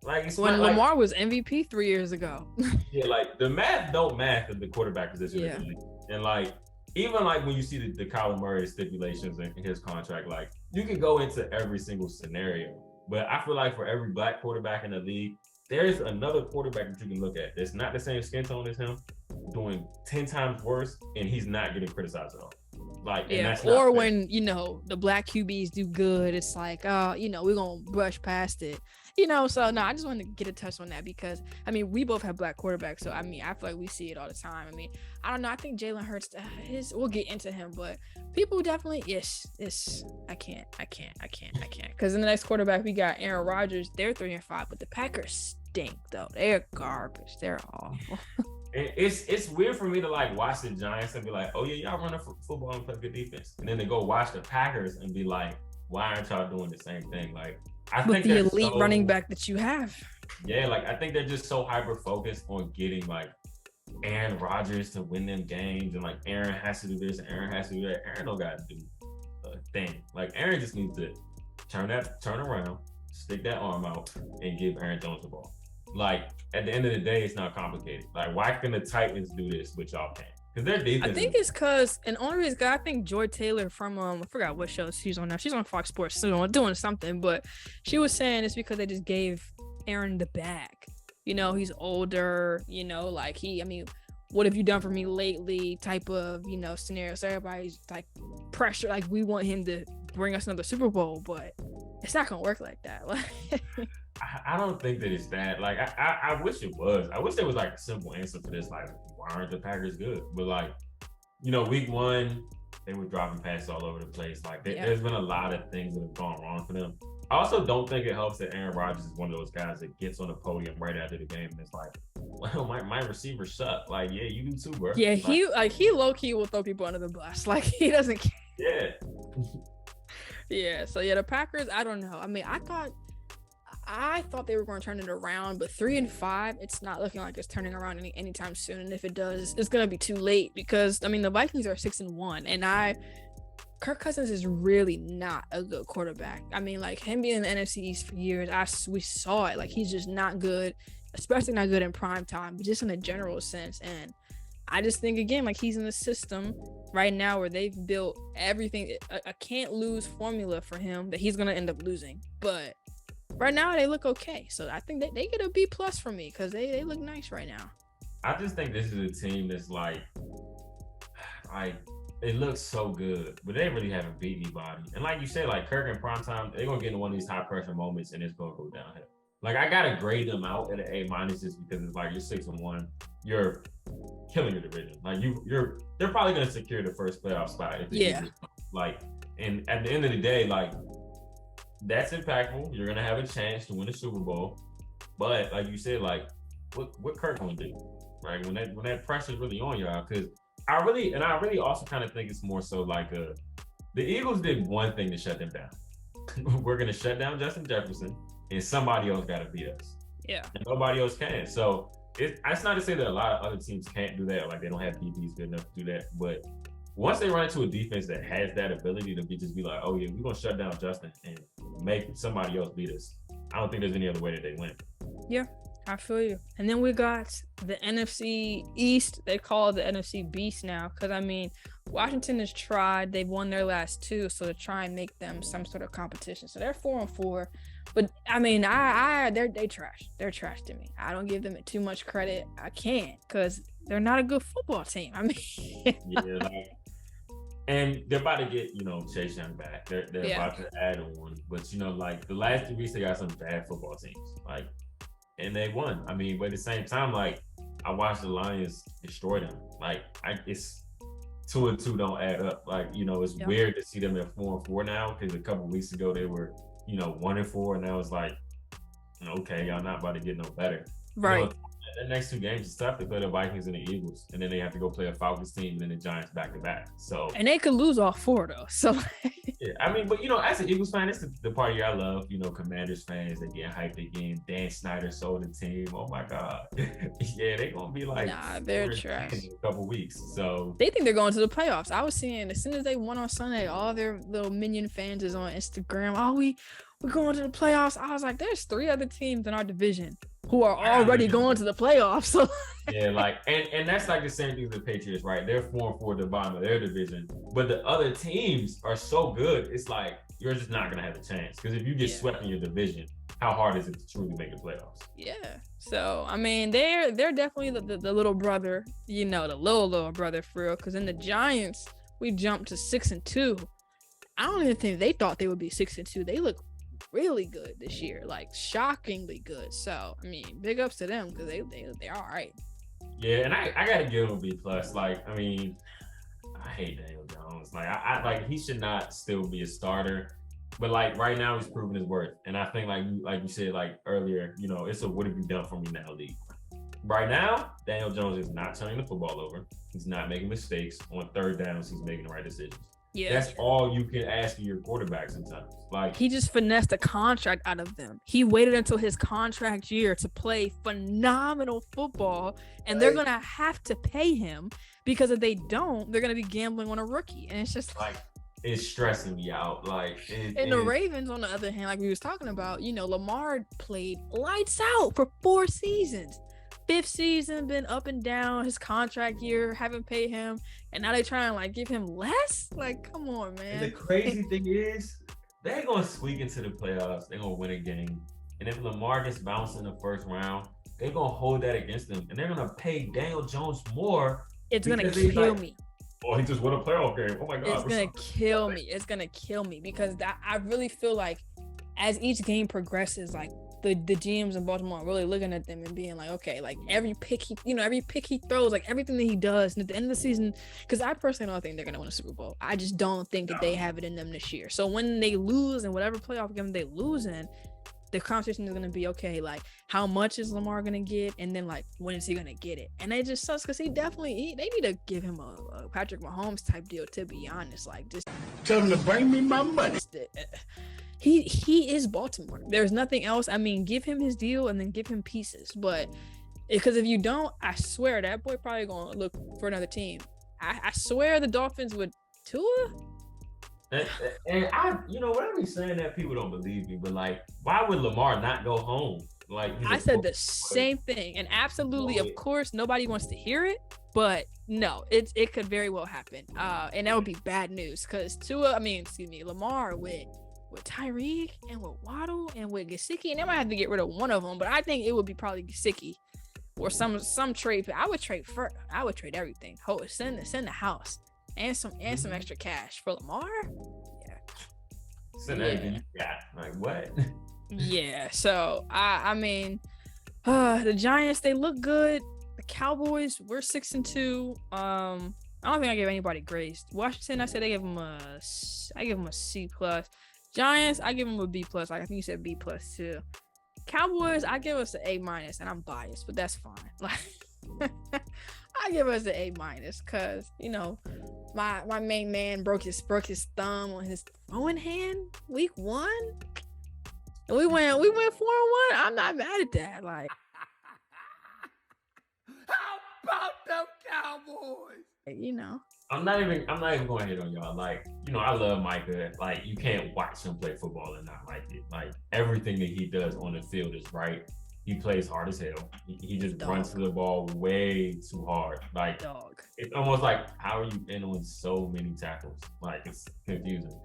Like, it's when Lamar was MVP 3 years ago. Yeah, like, the math don't math at the quarterback position. Yeah. And, like, even like when you see the Kyler Murray stipulations in his contract, like, you can go into every single scenario. But I feel like for every black quarterback in the league, there's another quarterback that you can look at that's not the same skin tone as him, doing 10 times worse, and he's not getting criticized at all. Like, yeah, or when, the black QBs do good, it's like, we're going to brush past it. So, no, I just wanted to get a touch on that because, I mean, we both have black quarterbacks. So, I mean, I feel like we see it all the time. I mean, I don't know. I think Jalen Hurts, we'll get into him, but people definitely, I can't. Because in the next quarterback, we got Aaron Rodgers. They're 3-5, but the Packers stink, though. They're garbage. They're awful. It's weird for me to, like, watch the Giants and be like, oh yeah, y'all running football and play good defense, and then to go watch the Packers and be like, why aren't y'all doing the same thing? Like, I With think the they're elite so, running back that you have. Yeah, like I think they're just so hyper focused on getting like Aaron Rodgers to win them games, and like Aaron has to do this, and Aaron has to do that. Aaron don't got to do a thing. Like Aaron just needs to turn around, stick that arm out, and give Aaron Jones the ball. Like at the end of the day, it's not complicated. Like why can the Titans do this, but y'all can't? Because their defense. I think it's because, and only reason, I think Joy Taylor from I forgot what show she's on now. She's on Fox Sports, so doing something. But she was saying it's because they just gave Aaron the bag. You know, he's older. You know, like what have you done for me lately? Type of scenario. So everybody's like pressure, like we want him to bring us another Super Bowl, but it's not gonna work like that. I don't think that it's that. Like I wish it was. I wish there was like a simple answer for this. Like why aren't the Packers good? But like week 1 they were dropping passes all over the place. Like there's been a lot of things that have gone wrong for them. I also don't think it helps that Aaron Rodgers is one of those guys that gets on the podium right after the game and it's like, well, my receivers suck. Like, yeah, you do too, bro. Yeah, he low key will throw people under the bus. Like he doesn't care. Yeah. Yeah. So the Packers, I don't know. I mean, I thought they were going to turn it around, but 3-5, it's not looking like it's turning around anytime soon. And if it does, it's going to be too late because the Vikings are 6-1, and Kirk Cousins is really not a good quarterback. I mean, like him being in the NFC East for years, we saw it. Like he's just not good, especially not good in prime time, but just in a general sense. And I just think again, like he's in the system right now where they've built everything, a can't lose formula for him that he's gonna end up losing. But right now they look okay, so I think they get a B+ from me because they look nice right now. I just think this is a team that's like it looks so good, but they really haven't beat anybody. And like you said, like Kirk in prime time, they're gonna get into one of these high pressure moments and it's gonna go downhill. Like I gotta grade them out at an A- just because it's like you're 6-1, you're killing your division. Like they're probably gonna secure the first playoff spot if they do this. Like, and at the end of the day, like that's impactful. You're gonna have a chance to win a Super Bowl, but like you said, like what Kirk gonna do, right? When that pressure's really on y'all, because I really also kind of think it's more so like the Eagles did one thing to shut them down. We're gonna shut down Justin Jefferson, and somebody else got to beat us. Yeah, and nobody else can. So it's not to say that a lot of other teams can't do that, like they don't have DBs good enough to do that. But once they run into a defense that has that ability to be like, oh yeah, we're gonna shut down Justin and make somebody else beat us, I don't think there's any other way that they win. Yeah, I feel you. And then we got the NFC East. They call it the NFC Beast now because Washington has tried. They've won their last 2, so to try and make them some sort of competition. So they're 4-4. But they trash. They're trash to me. I don't give them too much credit. I can't because they're not a good football team. Yeah, and they're about to get Chase Young back. They're about to add on, but like the last 2 weeks they got some bad football teams, like, and they won. But at the same time, like I watched the Lions destroy them. Like it's 2 and 2 don't add up. Like it's weird to see them at 4-4 now because a couple weeks ago they were 1 and 4, and now it's like, okay, y'all not about to get no better. Right. The next 2 games is tough. They play the Vikings and the Eagles, and then they have to go play a Falcons team and then the Giants back to back. So and they could lose all 4 though. So yeah, but as an Eagles fan, it's the part of year I love. Commanders fans, they get hyped again. Dan Snyder sold the team. Oh my God. Yeah, they're gonna be like, nah, they're trash in a couple weeks. So they think they're going to the playoffs. I was seeing as soon as they won on Sunday, all their little minion fans is on Instagram. Oh, we're going to the playoffs. I was like, there's 3 other teams in our division who are already going to the playoffs. So yeah, like and that's like the same thing with the Patriots, right? They're 4-4 at the bottom of their division, but the other teams are so good. It's like you're just not gonna have a chance because if you get swept in your division, how hard is it to truly make the playoffs? Yeah. So they're definitely the little brother, the little brother for real. Because in the Giants, we jumped to 6-2. I don't even think they thought they would be 6-2. They look really good this year, like shockingly good. So big ups to them because they're all right. Yeah, and I gotta give him a B+. Like, I hate Daniel Jones. Like, I like he should not still be a starter. But like right now, he's proven his worth. And I think like you said like earlier, it's a what have you done for me now league. Right now, Daniel Jones is not turning the football over. He's not making mistakes on 3rd downs. He's making the right decisions. That's all you can ask of your quarterback sometimes. Like, he just finessed a contract out of them. He waited until his contract year to play phenomenal football, and they're gonna have to pay him, because if they don't, they're gonna be gambling on a rookie, and it's just like it's stressing me out. Like, and the Ravens, on the other hand, like we was talking about, Lamar played lights out for 4 seasons. 5th season, been up and down. His contract year, haven't paid him, and now they trying to like give him less. Like, come on, man. And the crazy thing is, they're gonna squeak into the playoffs. They're gonna win a game, and if Lamar gets bounced in the first round, they're gonna hold that against them, and they're gonna pay Daniel Jones more. It's gonna kill me. Oh, he just won a playoff game. Oh my God. It's gonna kill me. It's gonna kill me, because I really feel like as each game progresses, like the GMs in Baltimore are really looking at them and being like, okay, like every pick he throws, like everything that he does, and at the end of the season, because I personally don't think they're gonna win a Super Bowl. I just don't think that they have it in them this year. So when they lose in whatever playoff game they lose in, the conversation is gonna be, okay, like how much is Lamar gonna get, and then like when is he gonna get it? And it just sucks, because they need to give him a Patrick Mahomes type deal, to be honest. Like, just tell him to bring me my money. He is Baltimore. There's nothing else. I mean, give him his deal and then give him pieces. But because if you don't, I swear that boy probably gonna look for another team. I swear the Dolphins would Tua. And I, whatever he's saying, that people don't believe me, but like, why would Lamar not go home? Like, I said the same thing, and absolutely, of course, nobody wants to hear it, but no, it could very well happen. And that would be bad news, because Lamar with Tyreek and with Waddle and with Gesicki, and they might have to get rid of one of them, but I think it would be probably Gesicki or some trade. I would trade everything. Send the house and some extra cash for Lamar. Yeah. Send everything you got. Like, what? Yeah. So I mean, the Giants, they look good. The Cowboys, we're 6-2. I don't think I gave anybody grades. Washington, I said I gave them a C+. Giants, I give them a B+. Like, I think you said B+ too. Cowboys, I give us an A-, and I'm biased, but that's fine. Like, I give us an A-, because my main man broke his thumb on his throwing hand week 1, and we went 4-1. I'm not mad at that. Like, how about them Cowboys? I'm not even going to hit on y'all. Like, I love Micah. Like, you can't watch him play football and not like it. Like, everything that he does on the field is right. He plays hard as hell. He just runs to the ball way too hard. Like, it's almost like, how are you handling so many tackles? Like, it's confusing.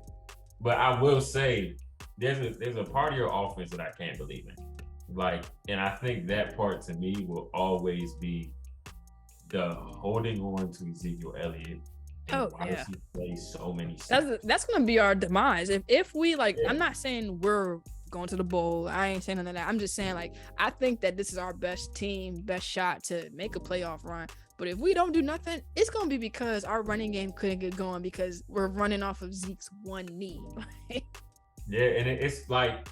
But I will say, there's a part of your offense that I can't believe in. Like, and I think that part to me will always be the holding on to Ezekiel Elliott. Does he play so many snaps? That's gonna be our demise. If we I'm not saying we're going to the bowl. I ain't saying none of that. I'm just saying, like, I think that this is our best team, best shot to make a playoff run. But if we don't do nothing, it's gonna be because our running game couldn't get going, because we're running off of Zeke's one knee. Yeah, and it's like,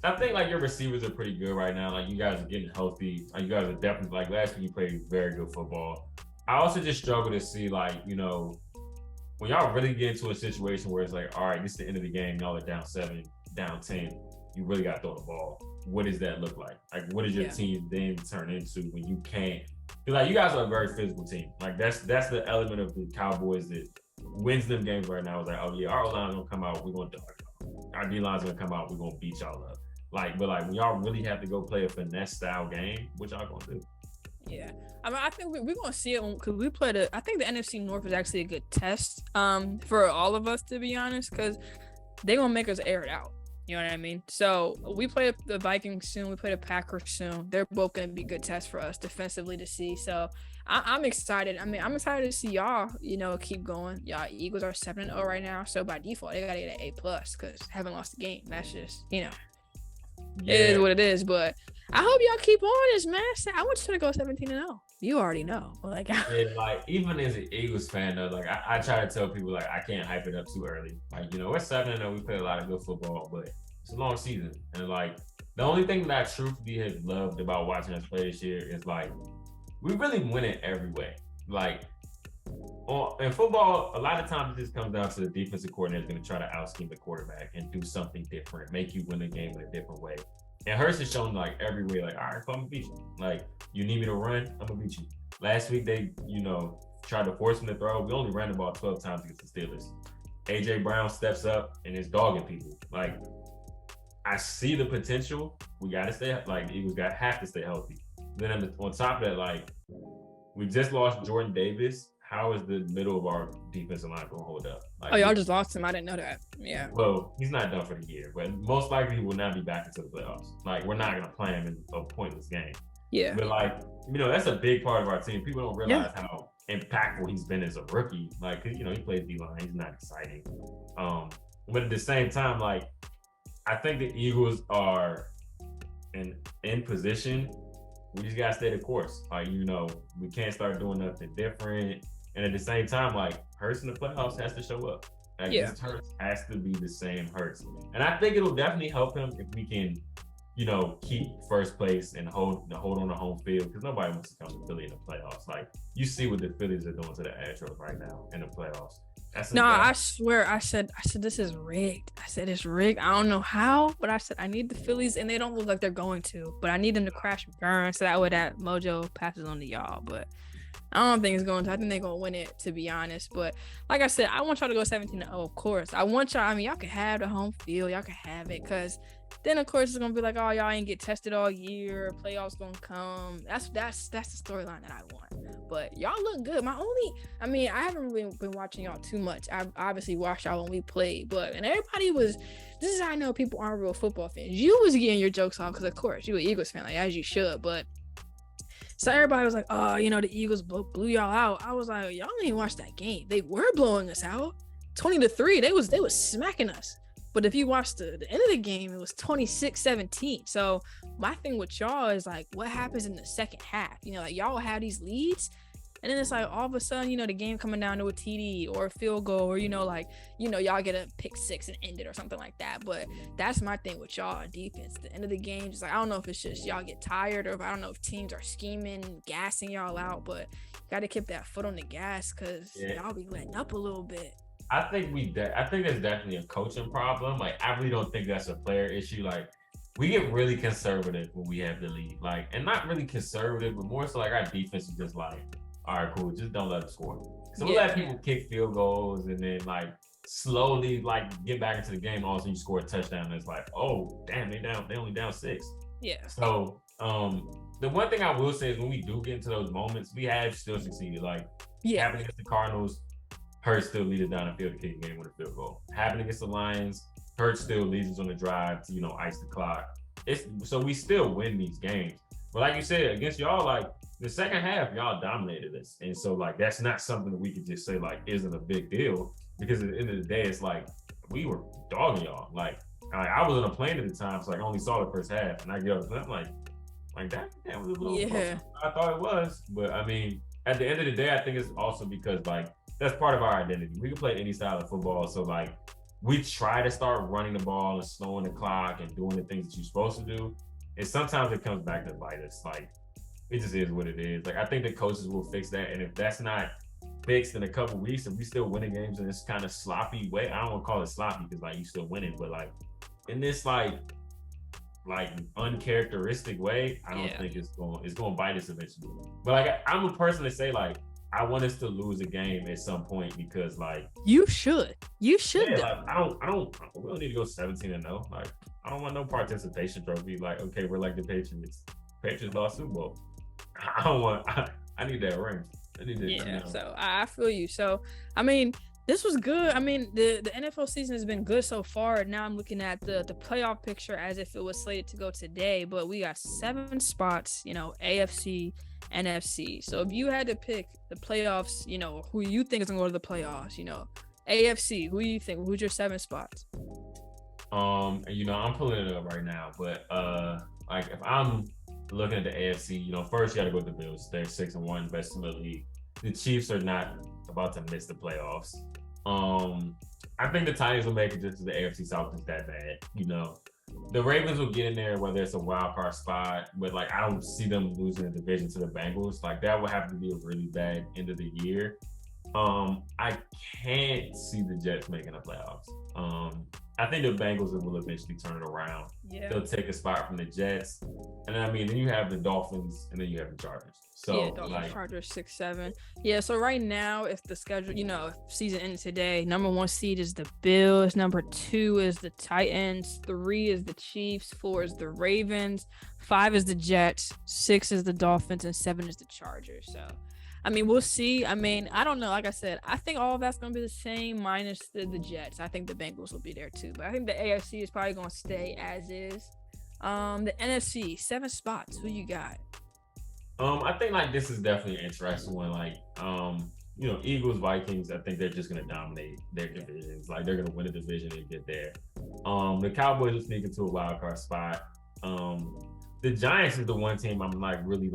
I think like your receivers are pretty good right now. Like, you guys are getting healthy. Like, you guys are definitely, like, last week you played very good football. I also just struggle to see, like, when y'all really get into a situation where it's like, all right, this is the end of the game, y'all are down 7, down 10, you really got to throw the ball. What does that look like? Like, what does your team then turn into when you can't? Like, you guys are a very physical team. Like, that's the element of the Cowboys that wins them games right now. Is like, oh yeah, our O-line's gonna come out, we're gonna dog y'all. Our D-line's gonna come out, we're gonna beat y'all up. Like, but like, when y'all really have to go play a finesse style game, what y'all gonna do? Yeah, I mean, I think we're gonna see it because we played I think the NFC North is actually a good test for all of us, to be honest, because they're gonna make us air it out. You know what I mean? So we play the Vikings soon. We play the Packers soon. They're both going to be good tests for us defensively to see. So I'm excited. I mean, I'm excited to see y'all, keep going. Y'all Eagles are 7-0 right now. So by default, they got to get an A+ because haven't lost a game. That's just, it is what it is. But I hope y'all keep on this, man. I want you to go 17-0. You already know. Like, even as an Eagles fan, though, like I try to tell people, like, I can't hype it up too early. Like, we're 7-0. We play a lot of good football, but it's a long season. And like, the only thing that I truthfully have loved about watching us play this year is like, we really win it every way. Like, in football, a lot of times it just comes down to the defensive coordinator going to try to out-scheme the quarterback and do something different, make you win the game in a different way. And Hurts has shown like every way, like, all right, I'm gonna beat you. Like, you need me to run, I'm gonna beat you. Last week they, tried to force him to throw. We only ran the ball 12 times against the Steelers. AJ Brown steps up and is dogging people. Like, I see the potential. We gotta stay like Eagles have to stay healthy. Then on top of that, like, we just lost Jordan Davis. How is the middle of our defensive line going to hold up? Like, y'all just lost him. I didn't know that. Yeah. Well, he's not done for the year, but most likely he will not be back into the playoffs. Like, we're not going to play him in a pointless game. Yeah. But, like, that's a big part of our team. People don't realize how impactful he's been as a rookie. Like, he plays D-line. He's not exciting. But at the same time, like, I think the Eagles are in position. We just got to stay the course. Like, we can't start doing nothing different. And at the same time, like, Hurts in the playoffs has to show up. Like, this Hurts has to be the same Hurts. And I think it'll definitely help him if we can, keep first place and hold on the home field, because nobody wants to come to Philly in the playoffs. Like, you see what the Phillies are doing to the Astros right now in the playoffs. I swear, I said this is rigged. I said it's rigged. I don't know how, but I said I need the Phillies, and they don't look like they're going to. But I need them to crash and burn, so that way that mojo passes on to y'all. But I don't think it's going to. I think they're going to win it, to be honest. But like I said, I want y'all to go 17-0, of course. I want y'all. I mean, y'all can have the home field. Y'all can have it, because then, of course, it's going to be like, oh, y'all ain't get tested all year. Playoffs going to come. That's the storyline that I want. But y'all look good. I haven't really been watching y'all too much. I obviously watched y'all when we played. And everybody was, this is how I know people aren't real football fans. You was getting your jokes off because, of course, you an Eagles fan, like, as you should. But so everybody was like, oh, the Eagles blew y'all out. I was like, y'all didn't watch that game. They were blowing us out. 20-3. They was smacking us. But if you watch the end of the game, it was 26-17. So my thing with y'all is like, what happens in the second half? Like, y'all have these leads, and then it's like all of a sudden, the game coming down to a TD or a field goal, or y'all get a pick six and end it or something like that. But that's my thing with y'all defense. At the end of the game, just like, I don't know if it's just y'all get tired, or if I don't know if teams are scheming, gassing y'all out, but got to keep that foot on the gas, because y'all be letting up a little bit. I think there's definitely a coaching problem. Like, I really don't think that's a player issue. Like, we get really conservative when we have the lead. Like, and not really conservative, but more so like our defense is just like, all right, cool, just don't let them score. So we let people kick field goals, and then like slowly like get back into the game. All of a sudden you score a touchdown, and it's like, oh damn, they only down 6. Yeah. So the one thing I will say is when we do get into those moments, we have still succeeded. Like, happening against the Cardinals, Hurts still leads us down the field to kick the game with a field goal. Happening against the Lions, Hurts still leads us on the drive to, ice the clock. So we still win these games. But like you said, against y'all, like, the second half, y'all dominated us. And so, like, that's not something that we could just say, like, isn't a big deal. Because at the end of the day, it's like, we were dogging y'all. Like, I was on a plane at the time, so I only saw the first half. And I get up, and I'm like that was a little closer. I thought it was. But, I mean, at the end of the day, I think it's also because, like, that's part of our identity. We can play any style of football. So, like, we try to start running the ball and slowing the clock and doing the things that you're supposed to do. And sometimes it comes back to bite us. Like, it just is what it is. Like, I think the coaches will fix that. And if that's not fixed in a couple weeks, and we still winning games in this kind of sloppy way, I don't want to call it sloppy because, like, you still winning, but, like, in this, like uncharacteristic way, I don't think it's going to bite us eventually. But, like, I'm a person to say, like, I want us to lose a game at some point because, like, you should. Yeah, like, we don't need to go 17-0. Like, I don't want no participation trophy. Like, okay, we're like the Patriots. Patriots lost Super Bowl. I need that ring. I need that. So I feel you. So, I mean, this was good. I mean, the NFL season has been good so far. Now I'm looking at the playoff picture as if it was slated to go today, but we got 7 spots, AFC, NFC. So if you had to pick the playoffs, who you think is going to go to the playoffs, AFC, who do you think? Who's your 7 spots? I'm pulling it up right now, but like, if I'm looking at the AFC, first you got to go to the Bills. They're 6-1, best in the league. The Chiefs are not about to miss the playoffs. I think the Titans will make it just to the AFC South is that bad. The Ravens will get in there, whether it's a wild card spot, but, like, I don't see them losing the division to the Bengals. Like, that would have to be a really bad end of the year. I can't see the Jets making the playoffs. I think the Bengals will eventually turn it around. Yeah. They'll take a spot from the Jets. And then you have the Dolphins and then you have the Chargers. So Dolphins, Chargers 6-7. Yeah, so right now, if the schedule, if season ends today, number 1 seed is the Bills, number 2 is the Titans, 3 is the Chiefs, 4 is the Ravens, 5 is the Jets, 6 is the Dolphins, and 7 is the Chargers. So we'll see. I don't know. Like I said, I think all of that's going to be the same minus the Jets. I think the Bengals will be there too. But I think the AFC is probably going to stay as is. The NFC, 7 spots. Who you got? I think this is definitely an interesting one. Eagles, Vikings, I think they're just going to dominate their divisions. They're going to win a division and get there. The Cowboys will sneak into a wild card spot. The Giants is the one team I'm really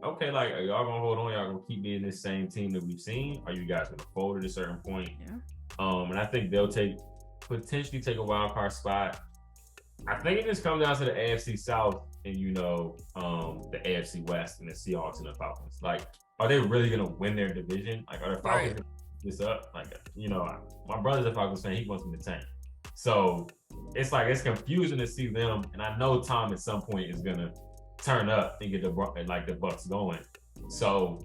okay, are y'all gonna hold on? Y'all gonna keep being this same team that we've seen? Are you guys gonna fold at a certain point? Yeah. And I think they'll potentially take a wild card spot. I think it just comes down to the AFC South and the AFC West and the Seahawks and the Falcons. Are they really gonna win their division? Are the Falcons gonna this up? My brother's a Falcons fan. He wants them to tank. So it's confusing to see them. And I know Tom at some point is gonna turn up and get the Bucs going. So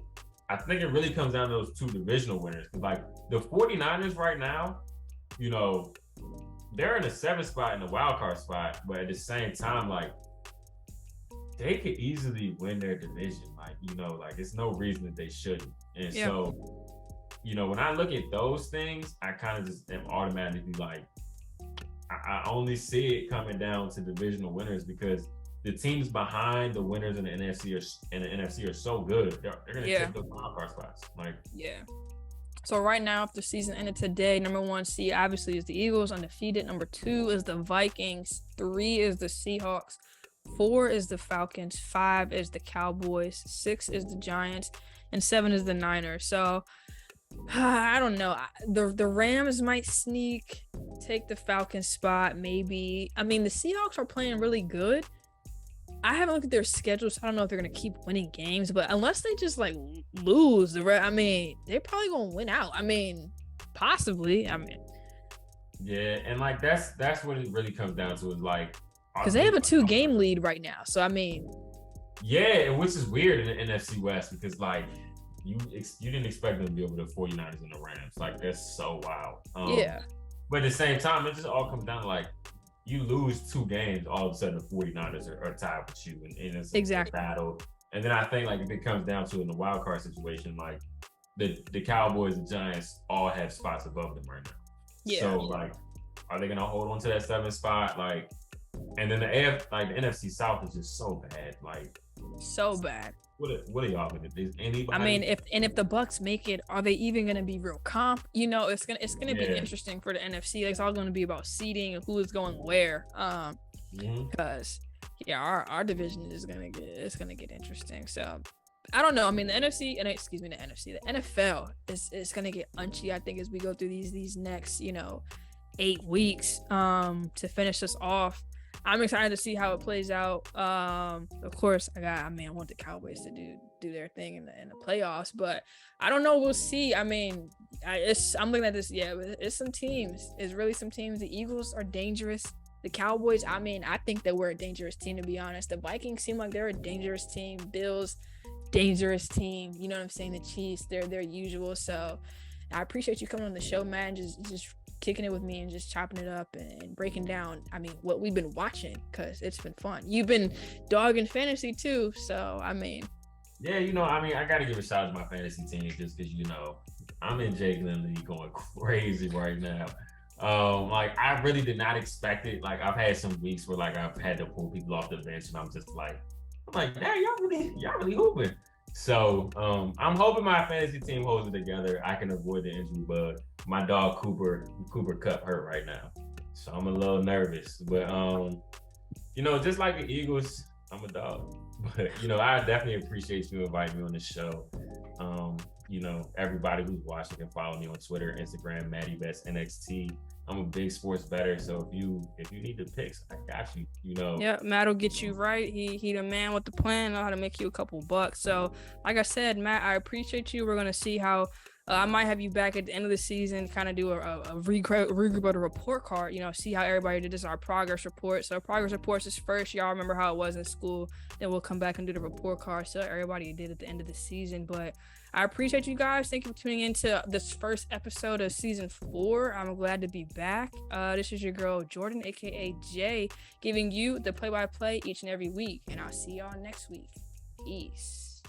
I think it really comes down to those 2 divisional winners. The 49ers right now, they're in the 7th spot in the wild card spot, but at the same time, they could easily win their division. It's no reason that they shouldn't. And so, when I look at those things, I kind of just am automatically I only see it coming down to divisional winners because the teams behind the winners in the NFC are so good. They're gonna take those wild card spots. So right now, if the season ended today, number 1 seed obviously is the Eagles, undefeated. Number 2 is the Vikings. 3 is the Seahawks. 4 is the Falcons. 5 is the Cowboys. 6 is the Giants, and 7 is the Niners. So I don't know. The Rams might take the Falcons spot. Maybe. the Seahawks are playing really good. I haven't looked at their schedule, so I don't know if they're going to keep winning games. But unless they just, lose, they're probably going to win out. Possibly. Yeah, and, that's what it really comes down to is, because they have a 2-game lead right now. So, yeah, and which is weird in the NFC West because, you didn't expect them to be over the 49ers and the Rams. That's so wild. Yeah. But at the same time, it just all comes down to, you lose 2 games, all of a sudden the 49ers are tied with you, and it's a battle. And then I think if it comes down to in the wild card situation, the Cowboys and Giants all have spots above them right now. Yeah. So are they gonna hold on to that 7th spot? And then the NFC South is just so bad. So bad. What are y'all gonna do? Is anybody? If the Bucs make it, are they even gonna be real comp? It's gonna be interesting for the NFC. It's all gonna be about seeding and who is going where. Because our division is gonna get interesting. So I don't know. The NFL is gonna get unchy. I think as we go through these next 8 weeks to finish us off. I'm excited to see how it plays out. Of course, I want the Cowboys to do their thing in the playoffs, but I don't know. We'll see. I'm looking at this. Yeah, it's some teams. It's really some teams. The Eagles are dangerous. The Cowboys. I think that we're a dangerous team, to be honest. The Vikings seem like they're a dangerous team. Bills, dangerous team. You know what I'm saying? The Chiefs, they're their usual. So I appreciate you coming on the show, man. Just kicking it with me and just chopping it up and breaking down what we've been watching, because it's been fun. You've been dogging fantasy too, so yeah, I gotta give a shout out to my fantasy team just because I'm in Jay Glenn League going crazy right now. I really did not expect it. I've had some weeks where I've had to pull people off the bench and I'm just hey, y'all really hooping. So I'm hoping my fantasy team holds it together. I can avoid the injury bug. My dog Cooper Kupp hurt right now, so I'm a little nervous. But just like the Eagles, I'm a dog. But I definitely appreciate you inviting me on the show. Everybody who's watching can follow me on Twitter, Instagram, MattyBestNXT. I'm a big sports bettor, so if you need the picks, I got you. Yeah, Matt will get you right. He the man with the plan, know how to make you a couple bucks. So, like I said, Matt, I appreciate you. We're gonna see how I might have you back at the end of the season, kind of do a regroup of the report card, see how everybody did. This is our progress report. So progress reports is first. Y'all remember how it was in school. Then we'll come back and do the report card. So everybody did at the end of the season. But I appreciate you guys. Thank you for tuning into this first episode of season 4. I'm glad to be back. This is your girl, Jordan, aka Jay, giving you the play-by-play each and every week. And I'll see y'all next week. Peace.